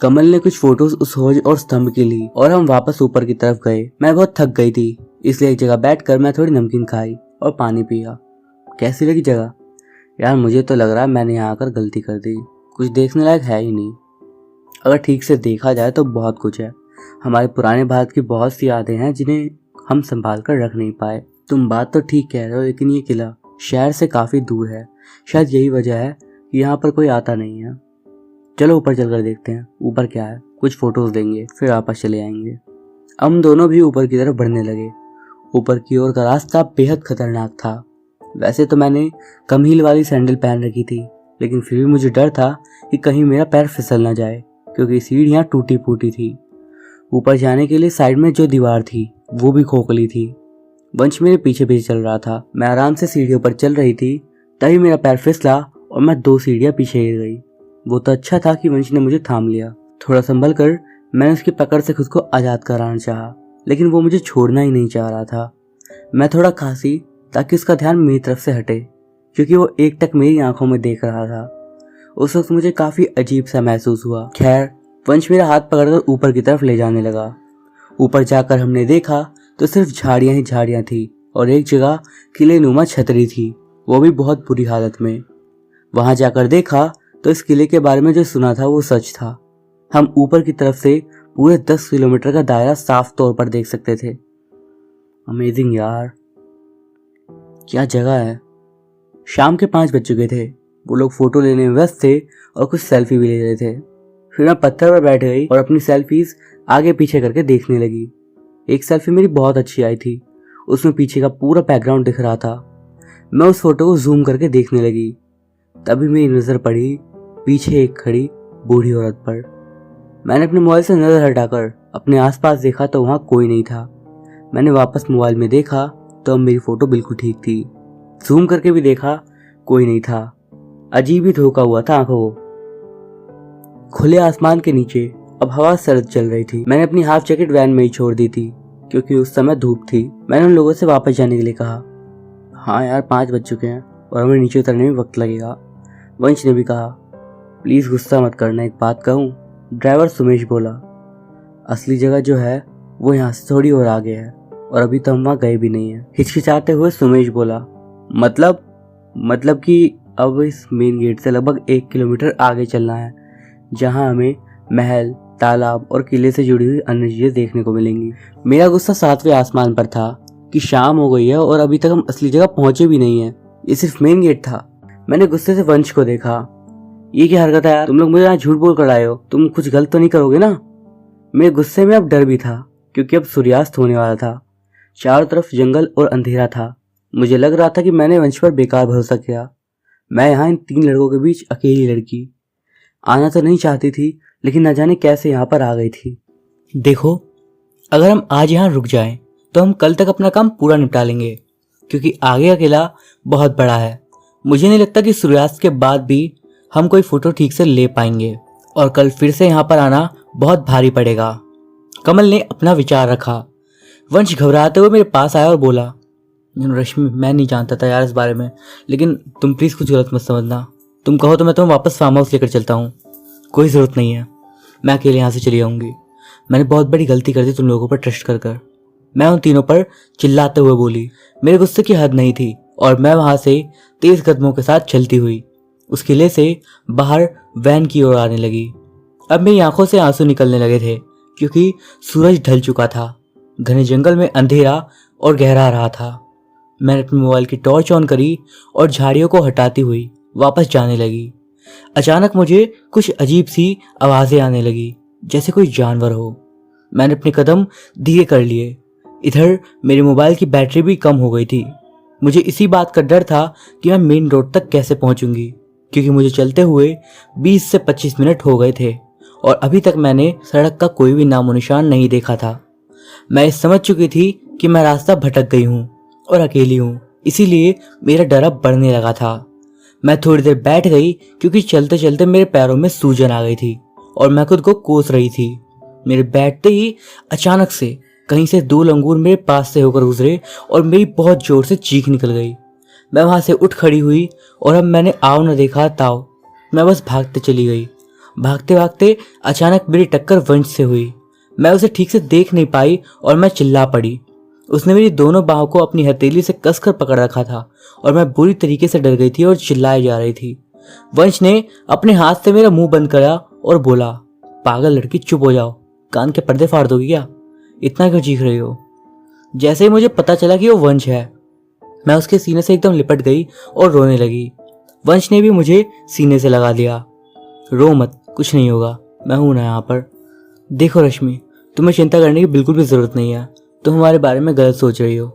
कमल ने कुछ फोटोज उस हौज और स्तंभ की ली और हम वापस ऊपर की तरफ गए। मैं बहुत थक गई थी, इसलिए एक जगह बैठकर मैं थोड़ी नमकीन खाई और पानी पिया। कैसी लगी जगह? यार मुझे तो लग रहा है मैंने यहाँ आकर गलती कर दी। कुछ देखने लायक है ही नहीं। अगर ठीक से देखा जाए तो बहुत कुछ है। हमारे पुराने भारत की बहुत सी यादें हैं जिन्हें हम संभाल कर रख नहीं पाए। तुम बात तो ठीक कह रहे हो, लेकिन ये किला शहर से काफी दूर है। शायद यही वजह है कि यहाँ पर कोई आता नहीं है। चलो ऊपर चलकर देखते हैं ऊपर क्या है। कुछ फोटोज लेंगे फिर वापस चले आएंगे। हम दोनों भी ऊपर की तरफ बढ़ने लगे। ऊपर की ओर का रास्ता बेहद खतरनाक था। वैसे तो मैंने कम हील वाली सैंडल पहन रखी थी, लेकिन फिर भी मुझे डर था कि कहीं मेरा पैर फिसल ना जाए, क्योंकि सीढ़ियाँ टूटी फूटी थी। ऊपर जाने के लिए साइड में जो दीवार थी वो भी खोखली थी। वंश मेरे पीछे पीछे चल रहा था। मैं आराम से सीढ़ियों पर चल रही थी, तभी मेरा पैर फिसला और मैं 2 सीढ़ियाँ पीछे गिर गई। वो तो अच्छा था कि वंश ने मुझे थाम लिया। थोड़ा संभल कर मैंने उसकी पकड़ से खुद को आज़ाद कराना चाहा, लेकिन वो मुझे छोड़ना ही नहीं चाह रहा था। मैं थोड़ा खांसी ताकि उसका ध्यान मेरी तरफ से हटे, क्योंकि वो एकटक मेरी आंखों में देख रहा था। उस वक्त मुझे काफ़ी अजीब सा महसूस हुआ। खैर वंश मेरा हाथ पकड़कर ऊपर की तरफ ले जाने लगा। ऊपर जाकर हमने देखा तो सिर्फ झाड़ियाँ ही झाड़ियाँ थी और एक जगह किले नुमा छतरी थी, वो भी बहुत बुरी हालत में। वहां जाकर देखा तो इस किले के बारे में जो सुना था वो सच था। हम ऊपर की तरफ से पूरे 10 किलोमीटर का दायरा साफ तौर पर देख सकते थे। अमेजिंग यार, क्या जगह है। शाम के 5 बज चुके थे। वो लोग फोटो लेने में व्यस्त थे और कुछ सेल्फी भी ले रहे थे। फिर मैं पत्थर पर बैठ गई और अपनी सेल्फीज आगे पीछे करके देखने लगी। एक सेल्फी मेरी बहुत अच्छी आई थी, उसमें पीछे का पूरा बैकग्राउंड दिख रहा था। मैं उस फोटो को जूम करके देखने लगी, तभी मेरी नज़र पड़ी पीछे एक खड़ी बूढ़ी औरत पर। मैंने अपने मोबाइल से नज़र हटाकर अपने आसपास देखा तो वहाँ कोई नहीं था। मैंने वापस मोबाइल में देखा तो अब मेरी फोटो बिल्कुल ठीक थी। जूम करके भी देखा, कोई नहीं था। अजीब ही धोखा हुआ था आंखों को। खुले आसमान के नीचे अब हवा सर्द चल रही थी। मैंने अपनी हाफ जैकेट वैन में ही छोड़ दी थी। क्योंकि उस समय धूप थी। मैंने उन लोगों से वापस जाने के लिए कहा। हाँ यार, 5 बज चुके हैं और हमें नीचे उतरने में वक्त लगेगा। वंश ने भी कहा। प्लीज़ गुस्सा मत करना, एक बात कहूँ? ड्राइवर सुमेश बोला। असली जगह जो है वो यहाँ से थोड़ी और आगे है और अभी तो हम वहाँ गए भी नहीं हैं। हिचकिचाते हुए सुमेश बोला। मतलब कि अब इस मेन गेट से लगभग 1 किलोमीटर आगे चलना है, जहाँ हमें महल, तालाब और किले से जुड़ी हुई अन्य चीजें देखने को मिलेंगी। मेरा गुस्सा 7वें आसमान पर था कि शाम हो गई है और अभी तक हम असली जगह पहुंचे भी नहीं है। ये सिर्फ मेन गेट था। मैंने गुस्से से वंश को देखा। ये क्या हरकत है यार, तुम लोग मुझे यहाँ झूठ बोल कर आए हो, तुम कुछ गलत तो नहीं करोगे ना? मेरे गुस्से में अब डर भी था, क्योंकि अब सूर्यास्त होने वाला था। चारों तरफ जंगल और अंधेरा था। मुझे लग रहा था कि मैंने वंश पर बेकार भरोसा किया। मैं यहाँ इन 3 लड़कों के बीच अकेली लड़की आना तो नहीं चाहती थी, लेकिन न जाने कैसे यहाँ पर आ गई थी। देखो, अगर हम आज यहाँ रुक जाएं, तो हम कल तक अपना काम पूरा निपटा लेंगे, क्योंकि आगे का किला बहुत बड़ा है। मुझे नहीं लगता कि सूर्यास्त के बाद भी हम कोई फोटो ठीक से ले पाएंगे और कल फिर से यहाँ पर आना बहुत भारी पड़ेगा। कमल ने अपना विचार रखा। वंश घबराते हुए मेरे पास आया और बोला। रश्मि, मैं नहीं जानता था यार इस बारे में, लेकिन तुम प्लीज़ कुछ गलत मत समझना। तुम कहो तो मैं तुम्हें वापस फार्म हाउस लेकर चलता हूँ। कोई ज़रूरत नहीं है, मैं अकेले यहाँ से चली जाऊँगी। मैंने बहुत बड़ी गलती कर दी तुम लोगों पर ट्रस्ट कर कर। मैं उन तीनों पर चिल्लाते हुए बोली। मेरे गुस्से की हद नहीं थी और मैं वहाँ से तेज कदमों के साथ चलती हुई उस किले से बाहर वैन की ओर आने लगी। अब मेरी आंखों से आंसू निकलने लगे थे, क्योंकि सूरज ढल चुका था। घने जंगल में अंधेरा और गहरा रहा था। मैंने अपने मोबाइल की टॉर्च ऑन करी और झाड़ियों को हटाती हुई वापस जाने लगी। अचानक मुझे कुछ अजीब सी आवाज़ें आने लगी, जैसे कोई जानवर हो। मैंने अपने कदम धीरे कर लिए। इधर मेरे मोबाइल की बैटरी भी कम हो गई थी। मुझे इसी बात का डर था कि मैं मेन रोड तक कैसे पहुंचूंगी, क्योंकि मुझे चलते हुए 20 से 25 मिनट हो गए थे और अभी तक मैंने सड़क का कोई भी नामो निशान नहीं देखा था। मैं समझ चुकी थी कि मैं रास्ता भटक गई हूँ और अकेली हूँ, इसीलिए मेरा डर अब बढ़ने लगा था। मैं थोड़ी देर बैठ गई, क्योंकि चलते चलते मेरे पैरों में सूजन आ गई थी और मैं खुद को कोस रही थी। मेरे बैठते ही अचानक से कहीं से 2 लंगूर मेरे पास से होकर गुजरे और मेरी बहुत जोर से चीख निकल गई। मैं वहां से उठ खड़ी हुई और अब मैंने आओ न देखा ताओ, मैं बस भागते चली गई। भागते भागते अचानक मेरी टक्कर वंश से हुई। मैं उसे ठीक से देख नहीं पाई और मैं चिल्ला पड़ी। उसने मेरी दोनों बाहों को अपनी हथेली से कसकर पकड़ रखा था और मैं बुरी तरीके से डर गई थी और चिल्लाई जा रही थी। वंश ने अपने हाथ से मेरा मुंह बंद करा और बोला, पागल लड़की, चुप हो जाओ, कान के पर्दे फाड़ दोगी क्या? इतना क्यों चीख रही हो? जैसे ही मुझे पता चला कि वो वंश है, मैं उसके सीने से एकदम लिपट गई और रोने लगी। वंश ने भी मुझे सीने से लगा दिया। रो मत, कुछ नहीं होगा, मैं हूं ना यहाँ पर। देखो रश्मि, तुम्हें चिंता करने की बिल्कुल भी जरूरत नहीं है। तुम हमारे बारे में गलत सोच रही हो।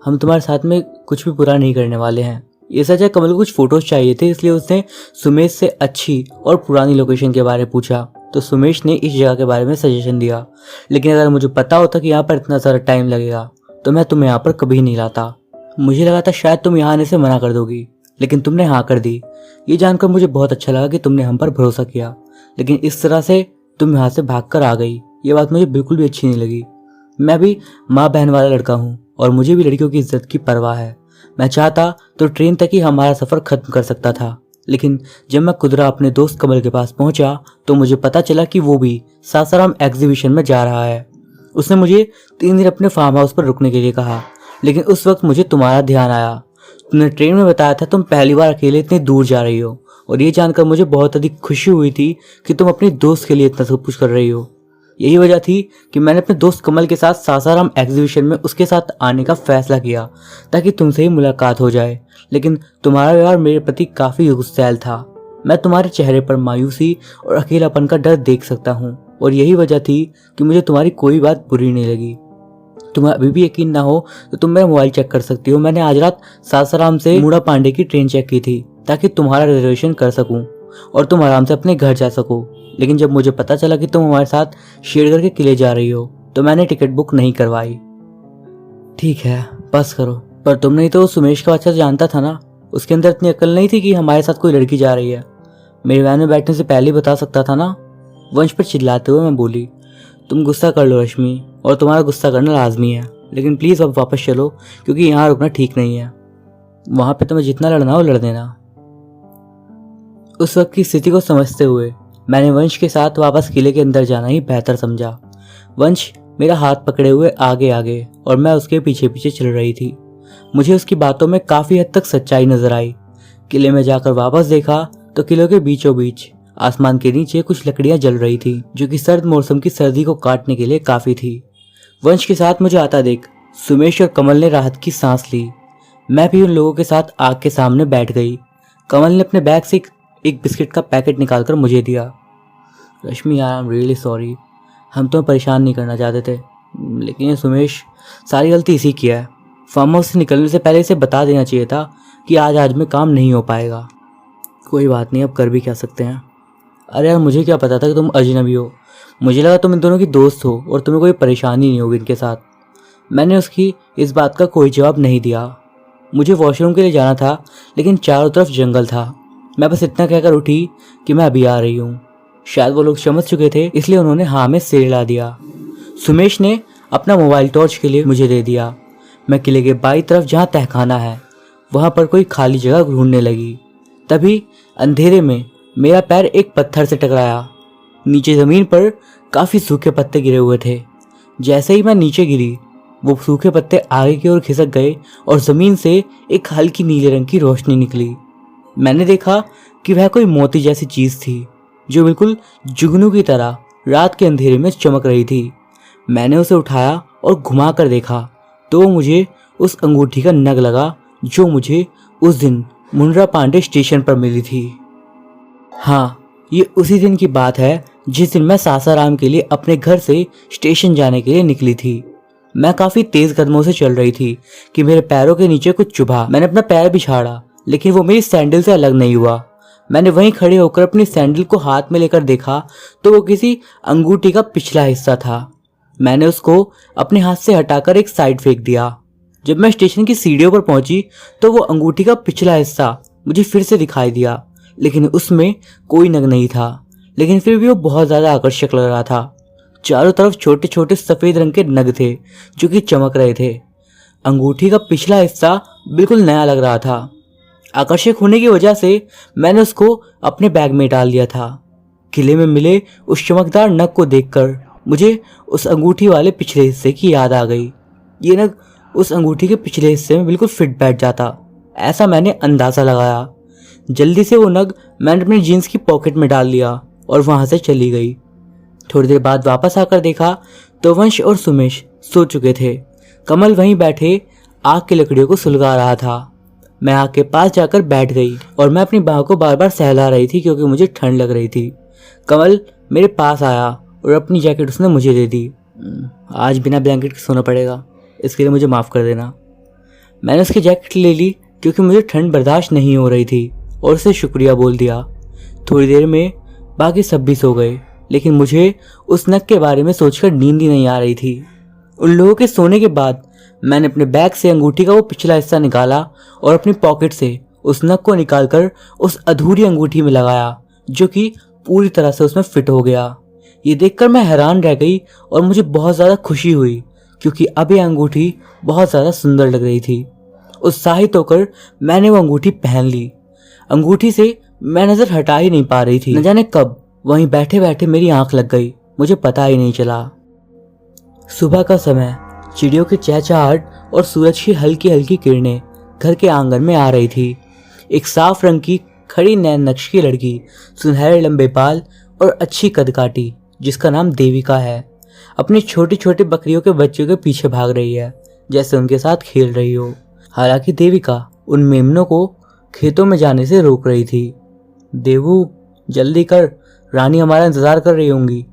हम तुम्हारे साथ में कुछ भी बुरा नहीं करने वाले हैं। ये सच है, कमल को कुछ फोटोज चाहिए थे, इसलिए उसने सुमेश से अच्छी और पुरानी लोकेशन के बारे में पूछा, तो सुमेश ने इस जगह के बारे में सजेशन दिया। लेकिन अगर मुझे पता होता कि यहाँ पर इतना सारा टाइम लगेगा, तो मैं तुम्हें यहाँ पर कभी नहीं लाता। मुझे लगा था शायद तुम यहाँ आने से मना कर दोगी, लेकिन तुमने हाँ कर दी। ये जानकर मुझे बहुत अच्छा लगा कि तुमने हम पर भरोसा किया, लेकिन इस तरह से तुम यहाँ से भाग कर आ गई, ये बात मुझे बिल्कुल भी अच्छी नहीं लगी। मैं भी माँ बहन वाला लड़का हूँ और मुझे भी लड़कियों की इज्जत की परवाह है। मैं चाहता तो ट्रेन तक ही हमारा सफ़र खत्म कर सकता था, लेकिन जब मैं खुदरा अपने दोस्त कमल के पास पहुंचा तो मुझे पता चला कि वो भी सासाराम एग्जीबिशन में जा रहा है। उसने मुझे 3 दिन अपने फार्म हाउस पर रुकने के लिए कहा, लेकिन उस वक्त मुझे तुम्हारा ध्यान आया। तुमने ट्रेन में बताया था तुम पहली बार अकेले इतनी दूर जा रही हो, और ये जानकर मुझे बहुत अधिक खुशी हुई थी कि तुम अपनी दोस्त के लिए इतना सब कुछ कर रही हो। यही वजह थी कि मैंने अपने दोस्त कमल के साथ सासाराम एग्जीबिशन में उसके साथ आने का फैसला किया, ताकि तुमसे ही मुलाकात हो जाए। लेकिन तुम्हारा व्यवहार मेरे प्रति काफ़ी गुस्सैल था। मैं तुम्हारे चेहरे पर मायूसी और अकेलापन का डर देख सकता हूँ, और यही वजह थी कि मुझे तुम्हारी कोई बात बुरी नहीं लगी। तुम्हें अभी भी यकीन ना हो तो तुम मेरा मोबाइल चेक कर सकती हो। मैंने आज रात सासाराम से मूड़ा पांडे की ट्रेन चेक की थी, ताकि तुम्हारा रिजर्वेशन कर सकूं और तुम आराम से अपने घर जा सको। लेकिन जब मुझे पता चला कि तुम हमारे साथ शेरगढ़ के किले जा रही हो, तो मैंने टिकट बुक नहीं करवाई। ठीक है, बस करो। पर तुमने ही तो सुमेश का अच्छा जानता था ना, उसके अंदर इतनी अक्ल नहीं थी कि हमारे साथ कोई लड़की जा रही है। मेरी वैन में बैठने से पहले ही बता सकता था ना। वंश पर चिल्लाते हुए मैं बोली, तुम गुस्सा कर लो रश्मि, और तुम्हारा गुस्सा करना लाजमी है, लेकिन प्लीज़ अब वापस चलो क्योंकि यहाँ रुकना ठीक नहीं है। वहाँ पे तुम्हें जितना लड़ना हो लड़ देना। उस वक्त की स्थिति को समझते हुए मैंने वंश के साथ वापस किले के अंदर जाना ही बेहतर समझा। वंश मेरा हाथ पकड़े हुए आगे आगे और मैं उसके पीछे पीछे चल रही थी। मुझे उसकी बातों में काफ़ी हद तक सच्चाई नजर आई। किले में जाकर वापस देखा तो किले के बीचों बीच आसमान के नीचे कुछ लकड़ियां जल रही थी, जो कि सर्द मौसम की सर्दी को काटने के लिए काफ़ी थी। वंश के साथ मुझे आता देख सुमेश और कमल ने राहत की सांस ली। मैं भी उन लोगों के साथ आग के सामने बैठ गई। कमल ने अपने बैग से एक बिस्किट का पैकेट निकालकर मुझे दिया। रश्मि यार, आई एम रियली सॉरी, हम तुम्हें परेशान नहीं करना चाहते थे, लेकिन ये सुमेश सारी गलती इसी की है। फार्म हाउस से निकलने से पहले इसे बता देना चाहिए था कि आज में काम नहीं हो पाएगा। कोई बात नहीं, अब कर भी क्या सकते हैं। अरे यार, मुझे क्या पता था कि तुम अजनबी हो। मुझे लगा तुम इन दोनों की दोस्त हो और तुम्हें कोई परेशानी नहीं होगी इनके साथ। मैंने उसकी इस बात का कोई जवाब नहीं दिया। मुझे वॉशरूम के लिए जाना था, लेकिन चारों तरफ जंगल था। मैं बस इतना कहकर उठी कि मैं अभी आ रही हूँ। शायद वो लोग समझ चुके थे, इसलिए उन्होंने हाँ में सिर हिला दिया। सुमेश ने अपना मोबाइल टॉर्च के लिए मुझे दे दिया। मैं किले के बाई तरफ जहाँ तहखाना है वहाँ पर कोई खाली जगह ढूंढने लगी। तभी अंधेरे में मेरा पैर एक पत्थर से टकराया। नीचे ज़मीन पर काफ़ी सूखे पत्ते गिरे हुए थे। जैसे ही मैं नीचे गिरी, वो सूखे पत्ते आगे की ओर खिसक गए और ज़मीन से एक हल्की नीले रंग की रोशनी निकली। मैंने देखा कि वह कोई मोती जैसी चीज़ थी, जो बिल्कुल जुगनू की तरह रात के अंधेरे में चमक रही थी। मैंने उसे उठाया और घुमा कर देखा तो मुझे उस अंगूठी का नग लगा, जो मुझे उस दिन मुंड्रा पांडे स्टेशन पर मिली थी। हाँ, ये उसी दिन की बात है जिस दिन मैं सासाराम के लिए अपने घर से स्टेशन जाने के लिए निकली थी। मैं काफ़ी तेज़ कदमों से चल रही थी कि मेरे पैरों के नीचे कुछ चुभा। मैंने अपना पैर भी झाड़ा, लेकिन वो मेरी सैंडल से अलग नहीं हुआ। मैंने वहीं खड़े होकर अपनी सैंडल को हाथ में लेकर देखा तो वो किसी अंगूठी का पिछला हिस्सा था। मैंने उसको अपने हाथ से हटाकर एक साइड फेंक दिया। जब मैं स्टेशन की सीढ़ियों पर पहुंची तो वो अंगूठी का पिछला हिस्सा मुझे फिर से दिखाई दिया, लेकिन उसमें कोई नग नहीं था। लेकिन फिर भी वो बहुत ज़्यादा आकर्षक लग रहा था। चारों तरफ छोटे छोटे सफ़ेद रंग के नग थे जो कि चमक रहे थे। अंगूठी का पिछला हिस्सा बिल्कुल नया लग रहा था। आकर्षक होने की वजह से मैंने उसको अपने बैग में डाल दिया था। किले में मिले उस चमकदार नग को देखकर मुझे उस अंगूठी वाले पिछले हिस्से की याद आ गई। ये नग उस अंगूठी के पिछले हिस्से में बिल्कुल फिट बैठ जाता, ऐसा मैंने अंदाज़ा लगाया। जल्दी से वो नग मैंने अपनी जीन्स की पॉकेट में डाल लिया और वहाँ से चली गई। थोड़ी देर बाद वापस आकर देखा तो वंश और सुमेश सो चुके थे। कमल वहीं बैठे आग की लकड़ियों को सुलगा रहा था। मैं आग के पास जाकर बैठ गई और मैं अपनी बाहों को बार बार सहला रही थी क्योंकि मुझे ठंड लग रही थी। कमल मेरे पास आया और अपनी जैकेट उसने मुझे दे दी। आज बिना ब्लैंकेट के सोना पड़ेगा, इसके लिए मुझे माफ़ कर देना। मैंने उसकी जैकेट ले ली क्योंकि मुझे ठंड बर्दाश्त नहीं हो रही थी और उसे शुक्रिया बोल दिया। थोड़ी देर में बाकी सब भी सो गए, लेकिन मुझे उस नग के बारे में सोचकर नींद ही नहीं आ रही थी। उन लोगों के सोने के बाद मैंने अपने बैग से अंगूठी का वो पिछला हिस्सा निकाला और अपनी पॉकेट से उस नग को निकालकर उस अधूरी अंगूठी में लगाया, जो कि पूरी तरह से उसमें फिट हो गया। ये देखकर मैं हैरान रह गई और मुझे बहुत ज़्यादा खुशी हुई क्योंकि अब ये अंगूठी बहुत ज़्यादा सुंदर लग रही थी। उत्साहित होकर मैंने वो अंगूठी पहन ली। अंगूठी से मैं नज़र हटा ही नहीं पा रही थी। न जाने कब वहीं बैठे बैठे मेरी आंख लग गई, मुझे पता ही नहीं चला। सुबह का समय, चिड़ियों की चहचहाहट और सूरज की हल्की हल्की किरणें घर के आंगन में आ रही थी। एक साफ रंग की खड़ी नैन नक्श की लड़की, सुनहरे लंबे बाल और अच्छी कदकाठी, जिसका नाम देविका है, अपनी छोटी छोटी बकरियों के बच्चों के पीछे भाग रही है जैसे उनके साथ खेल रही हो। हालांकि देविका उन मेमनों को खेतों में जाने से रोक रही थी। देवू, जल्दी कर, रानी हमारा इंतजार कर रही होंगी।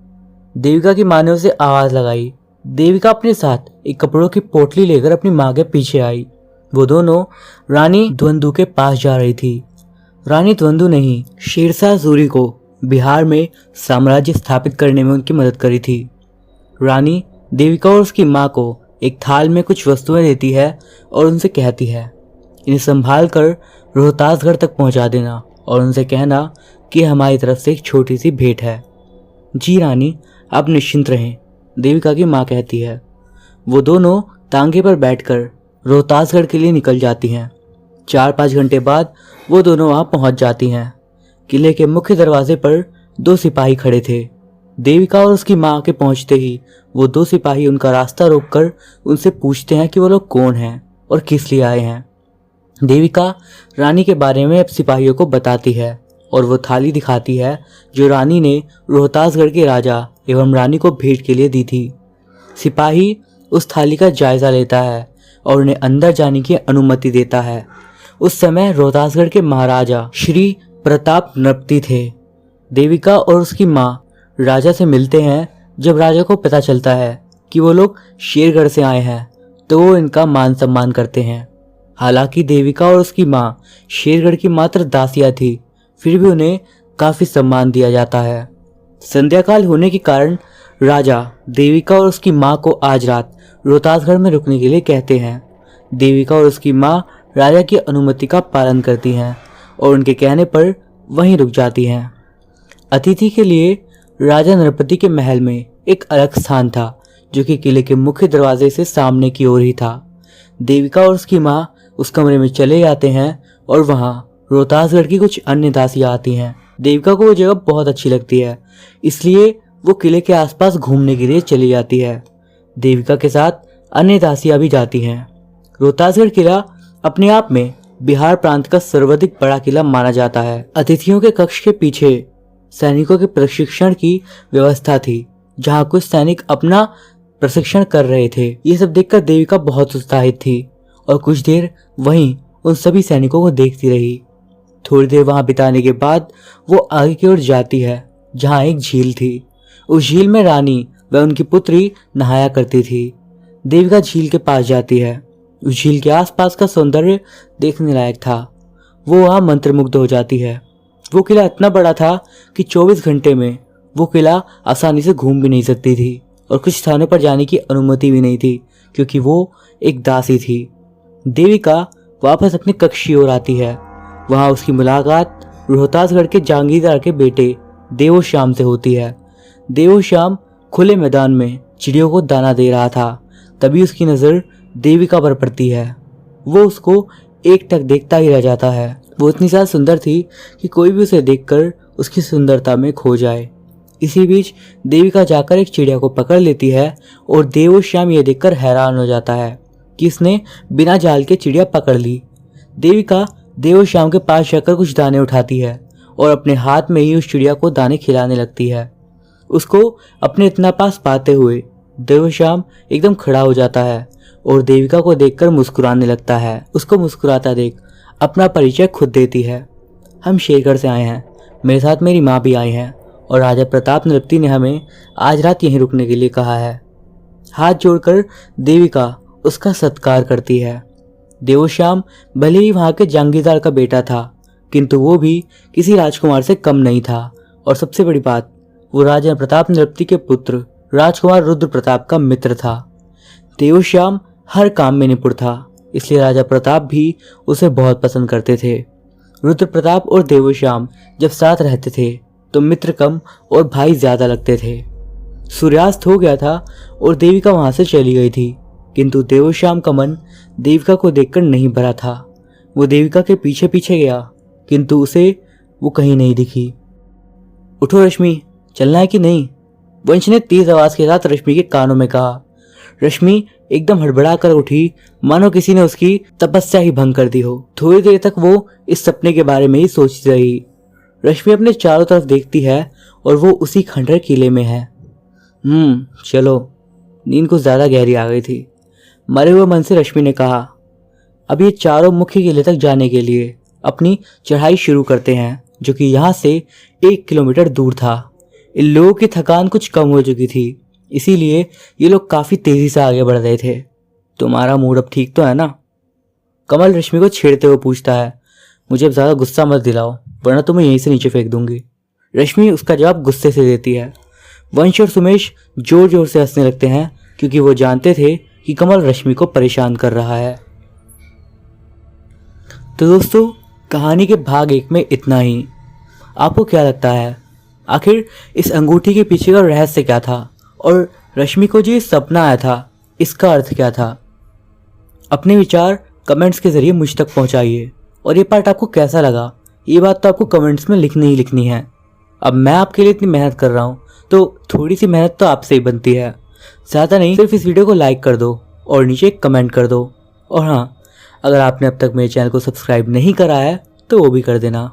देविका की माँ ने उसे आवाज़ लगाई। देविका अपने साथ एक कपड़ों की पोटली लेकर अपनी माँ के पीछे आई। वो दोनों रानी द्वंदु के पास जा रही थी। रानी द्वंदु नहीं, शेरशाह सूरी को बिहार में साम्राज्य स्थापित करने में उनकी मदद करी थी। रानी देविका और उसकी माँ को एक थाल में कुछ वस्तुएं देती है और उनसे कहती है, इन्हें संभाल कर रोहतासगढ़ तक पहुंचा देना और उनसे कहना कि हमारी तरफ से एक छोटी सी भेंट है। जी रानी, आप निश्चिंत रहें, देविका की माँ कहती है। वो दोनों तांगे पर बैठकर रोहतासगढ़ के लिए निकल जाती हैं। 4-5 घंटे बाद वो दोनों वहां पहुंच जाती हैं। किले के मुख्य दरवाजे पर 2 सिपाही खड़े थे। देविका और उसकी माँ के पहुंचते ही वो 2 सिपाही उनका रास्ता रोककर उनसे पूछते हैं कि वो लोग कौन हैं और किस लिए आए हैं। देविका रानी के बारे में अब सिपाहियों को बताती है और वो थाली दिखाती है जो रानी ने रोहतासगढ़ के राजा एवं रानी को भेंट के लिए दी थी। सिपाही उस थाली का जायजा लेता है और उन्हें अंदर जाने की अनुमति देता है। उस समय रोहतासगढ़ के महाराजा श्री प्रताप नृपति थे। देविका और उसकी माँ राजा से मिलते हैं। जब राजा को पता चलता है कि वो लोग शेरगढ़ से आए हैं तो वो इनका मान सम्मान करते हैं। हालांकि देविका और उसकी माँ शेरगढ़ की मात्र दासियां थी, फिर भी उन्हें काफी सम्मान दिया जाता है। संध्याकाल होने के कारण राजा देविका और उसकी माँ को आज रात रोहतासगढ़ में रुकने के लिए कहते हैं। देविका और उसकी माँ राजा की अनुमति का पालन करती हैं और उनके कहने पर वहीं रुक जाती हैं। अतिथि के लिए राजा नृपति के महल में एक अलग स्थान था जो कि किले के मुख्य दरवाजे से सामने की ओर ही था। देविका और उसकी माँ उस कमरे में चले जाते हैं और वहां रोहतासगढ़ की कुछ अन्य दासियां आती हैं। देविका को वो जगह बहुत अच्छी लगती है, इसलिए वो किले के आसपास घूमने के लिए चली जाती है। देविका के साथ अन्य दासियां भी जाती हैं। रोहतासगढ़ किला अपने आप में बिहार प्रांत का सर्वाधिक बड़ा किला माना जाता है। अतिथियों के कक्ष के पीछे सैनिकों के प्रशिक्षण की व्यवस्था थी, जहां कुछ सैनिक अपना प्रशिक्षण कर रहे थे। ये सब देखकर देविका बहुत उत्साहित थी और कुछ देर वहीं उन सभी सैनिकों को देखती रही। थोड़ी देर वहां बिताने के बाद वो आगे की ओर जाती है, जहां एक झील थी। उस झील में रानी व उनकी पुत्री नहाया करती थी। देविका झील के पास जाती है। उस झील के आसपास का सौंदर्य देखने लायक था। वो वहां मंत्रमुग्ध हो जाती है। वो किला इतना बड़ा था कि 24 घंटे में वो किला आसानी से घूम भी नहीं सकती थी और कुछ स्थानों पर जाने की अनुमति भी नहीं थी क्योंकि वो एक दासी थी। देविका वापस अपने कक्ष की ओर आती है। वहां उसकी मुलाकात रोहतासगढ़ के जहांगीरदार के बेटे देवोश्याम से होती है। देवोश्याम खुले मैदान में चिड़ियों को दाना दे रहा था। तभी उसकी नज़र देविका पर पड़ती है। वो उसको एकटक देखता ही रह जाता है। वो इतनी ज़्यादा सुंदर थी कि कोई भी उसे देखकर उसकी सुंदरता में खो जाए। इसी बीच देविका जाकर एक चिड़िया को पकड़ लेती है और देवोश्याम ये देखकर हैरान हो जाता है कि इसने बिना जाल के चिड़िया पकड़ ली। देविका देवोश्याम के पास जाकर कुछ दाने उठाती है और अपने हाथ में ही उस चिड़िया को दाने खिलाने लगती है। उसको अपने इतना पास पाते हुए देवोश्याम एकदम खड़ा हो जाता है और देविका को देखकर मुस्कुराने लगता है। उसको मुस्कुराता देख अपना परिचय खुद देती है। हम शेरगढ़ से आए हैं, मेरे साथ मेरी माँ भी आई हैं और राजा प्रताप नृपति ने हमें आज रात यहीं रुकने के लिए कहा है। हाथ जोड़कर देविका उसका सत्कार करती है। देवोश्याम भले ही वहां के जहांगीरदार का बेटा था, किंतु वो भी किसी राजकुमार से कम नहीं था और सबसे बड़ी बात, वो राजा प्रताप नृपति के पुत्र राजकुमार रुद्र प्रताप का मित्र था। देवोश्याम हर काम में निपुण था, इसलिए राजा प्रताप भी उसे बहुत पसंद करते थे। रुद्र प्रताप और देवोश्याम जब साथ रहते थे तो मित्र कम और भाई ज्यादा लगते थे। सूर्यास्त हो गया था और देविका वहां से चली गई थी, किंतु देवोश्याम का मन देविका को देखकर नहीं भरा था। वो देविका के पीछे पीछे गया, किंतु उसे वो कहीं नहीं दिखी। उठो रश्मि, चलना है कि नहीं? वंश ने तेज आवाज के साथ रश्मि के कानों में कहा। रश्मि एकदम हड़बड़ा कर उठी, मानो किसी ने उसकी तपस्या ही भंग कर दी हो। थोड़ी देर तक वो इस सपने के बारे में ही सोचती रही। रश्मि अपने चारों तरफ देखती है और वो उसी खंडहर किले में है। चलो, नींद कुछ ज्यादा गहरी आ गई थी। मरे हुए मन से रश्मि ने कहा, अब ये चारों मुख्य किले तक जाने के लिए अपनी चढ़ाई शुरू करते हैं, जो कि यहाँ से 1 किलोमीटर दूर था। इन लोगों की थकान कुछ कम हो चुकी थी, इसीलिए ये लोग काफी तेजी से आगे बढ़ रहे थे। तुम्हारा मूड अब ठीक तो है ना? कमल रश्मि को छेड़ते हुए पूछता है। मुझे अब ज्यादा गुस्सा मत दिलाओ, वरना तुम्हें यहीं से नीचे फेंक दूंगी। रश्मि उसका जवाब गुस्से से देती है। वंश और सुमेश जोर जोर से हंसने लगते हैं क्योंकि वो जानते थे कि कमल रश्मि को परेशान कर रहा है। तो दोस्तों, कहानी के भाग 1 में इतना ही। आपको क्या लगता है, आखिर इस अंगूठी के पीछे का रहस्य क्या था और रश्मि को जो सपना आया था इसका अर्थ क्या था? अपने विचार कमेंट्स के जरिए मुझ तक पहुंचाइए। और ये पार्ट आपको कैसा लगा ये बात तो आपको कमेंट्स में लिखनी ही लिखनी है। अब मैं आपके लिए इतनी मेहनत कर रहा हूँ तो थोड़ी सी मेहनत तो आपसे ही बनती है। ज़्यादा नहीं, सिर्फ इस वीडियो को लाइक कर दो और नीचे एक कमेंट कर दो। और हाँ, अगर आपने अब तक मेरे चैनल को सब्सक्राइब नहीं करा है तो वो भी कर देना।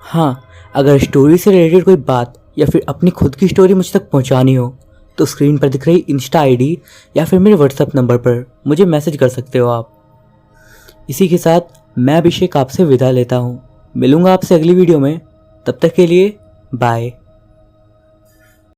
हाँ, अगर स्टोरी से रिलेटेड कोई बात या फिर अपनी खुद की स्टोरी मुझ तक पहुंचानी हो तो स्क्रीन पर दिख रही इंस्टा आईडी या फिर मेरे व्हाट्सएप नंबर पर मुझे मैसेज कर सकते हो आप। इसी के साथ मैं अभिषेक आपसे विदा लेता हूँ। मिलूंगा आपसे अगली वीडियो में, तब तक के लिए बाय।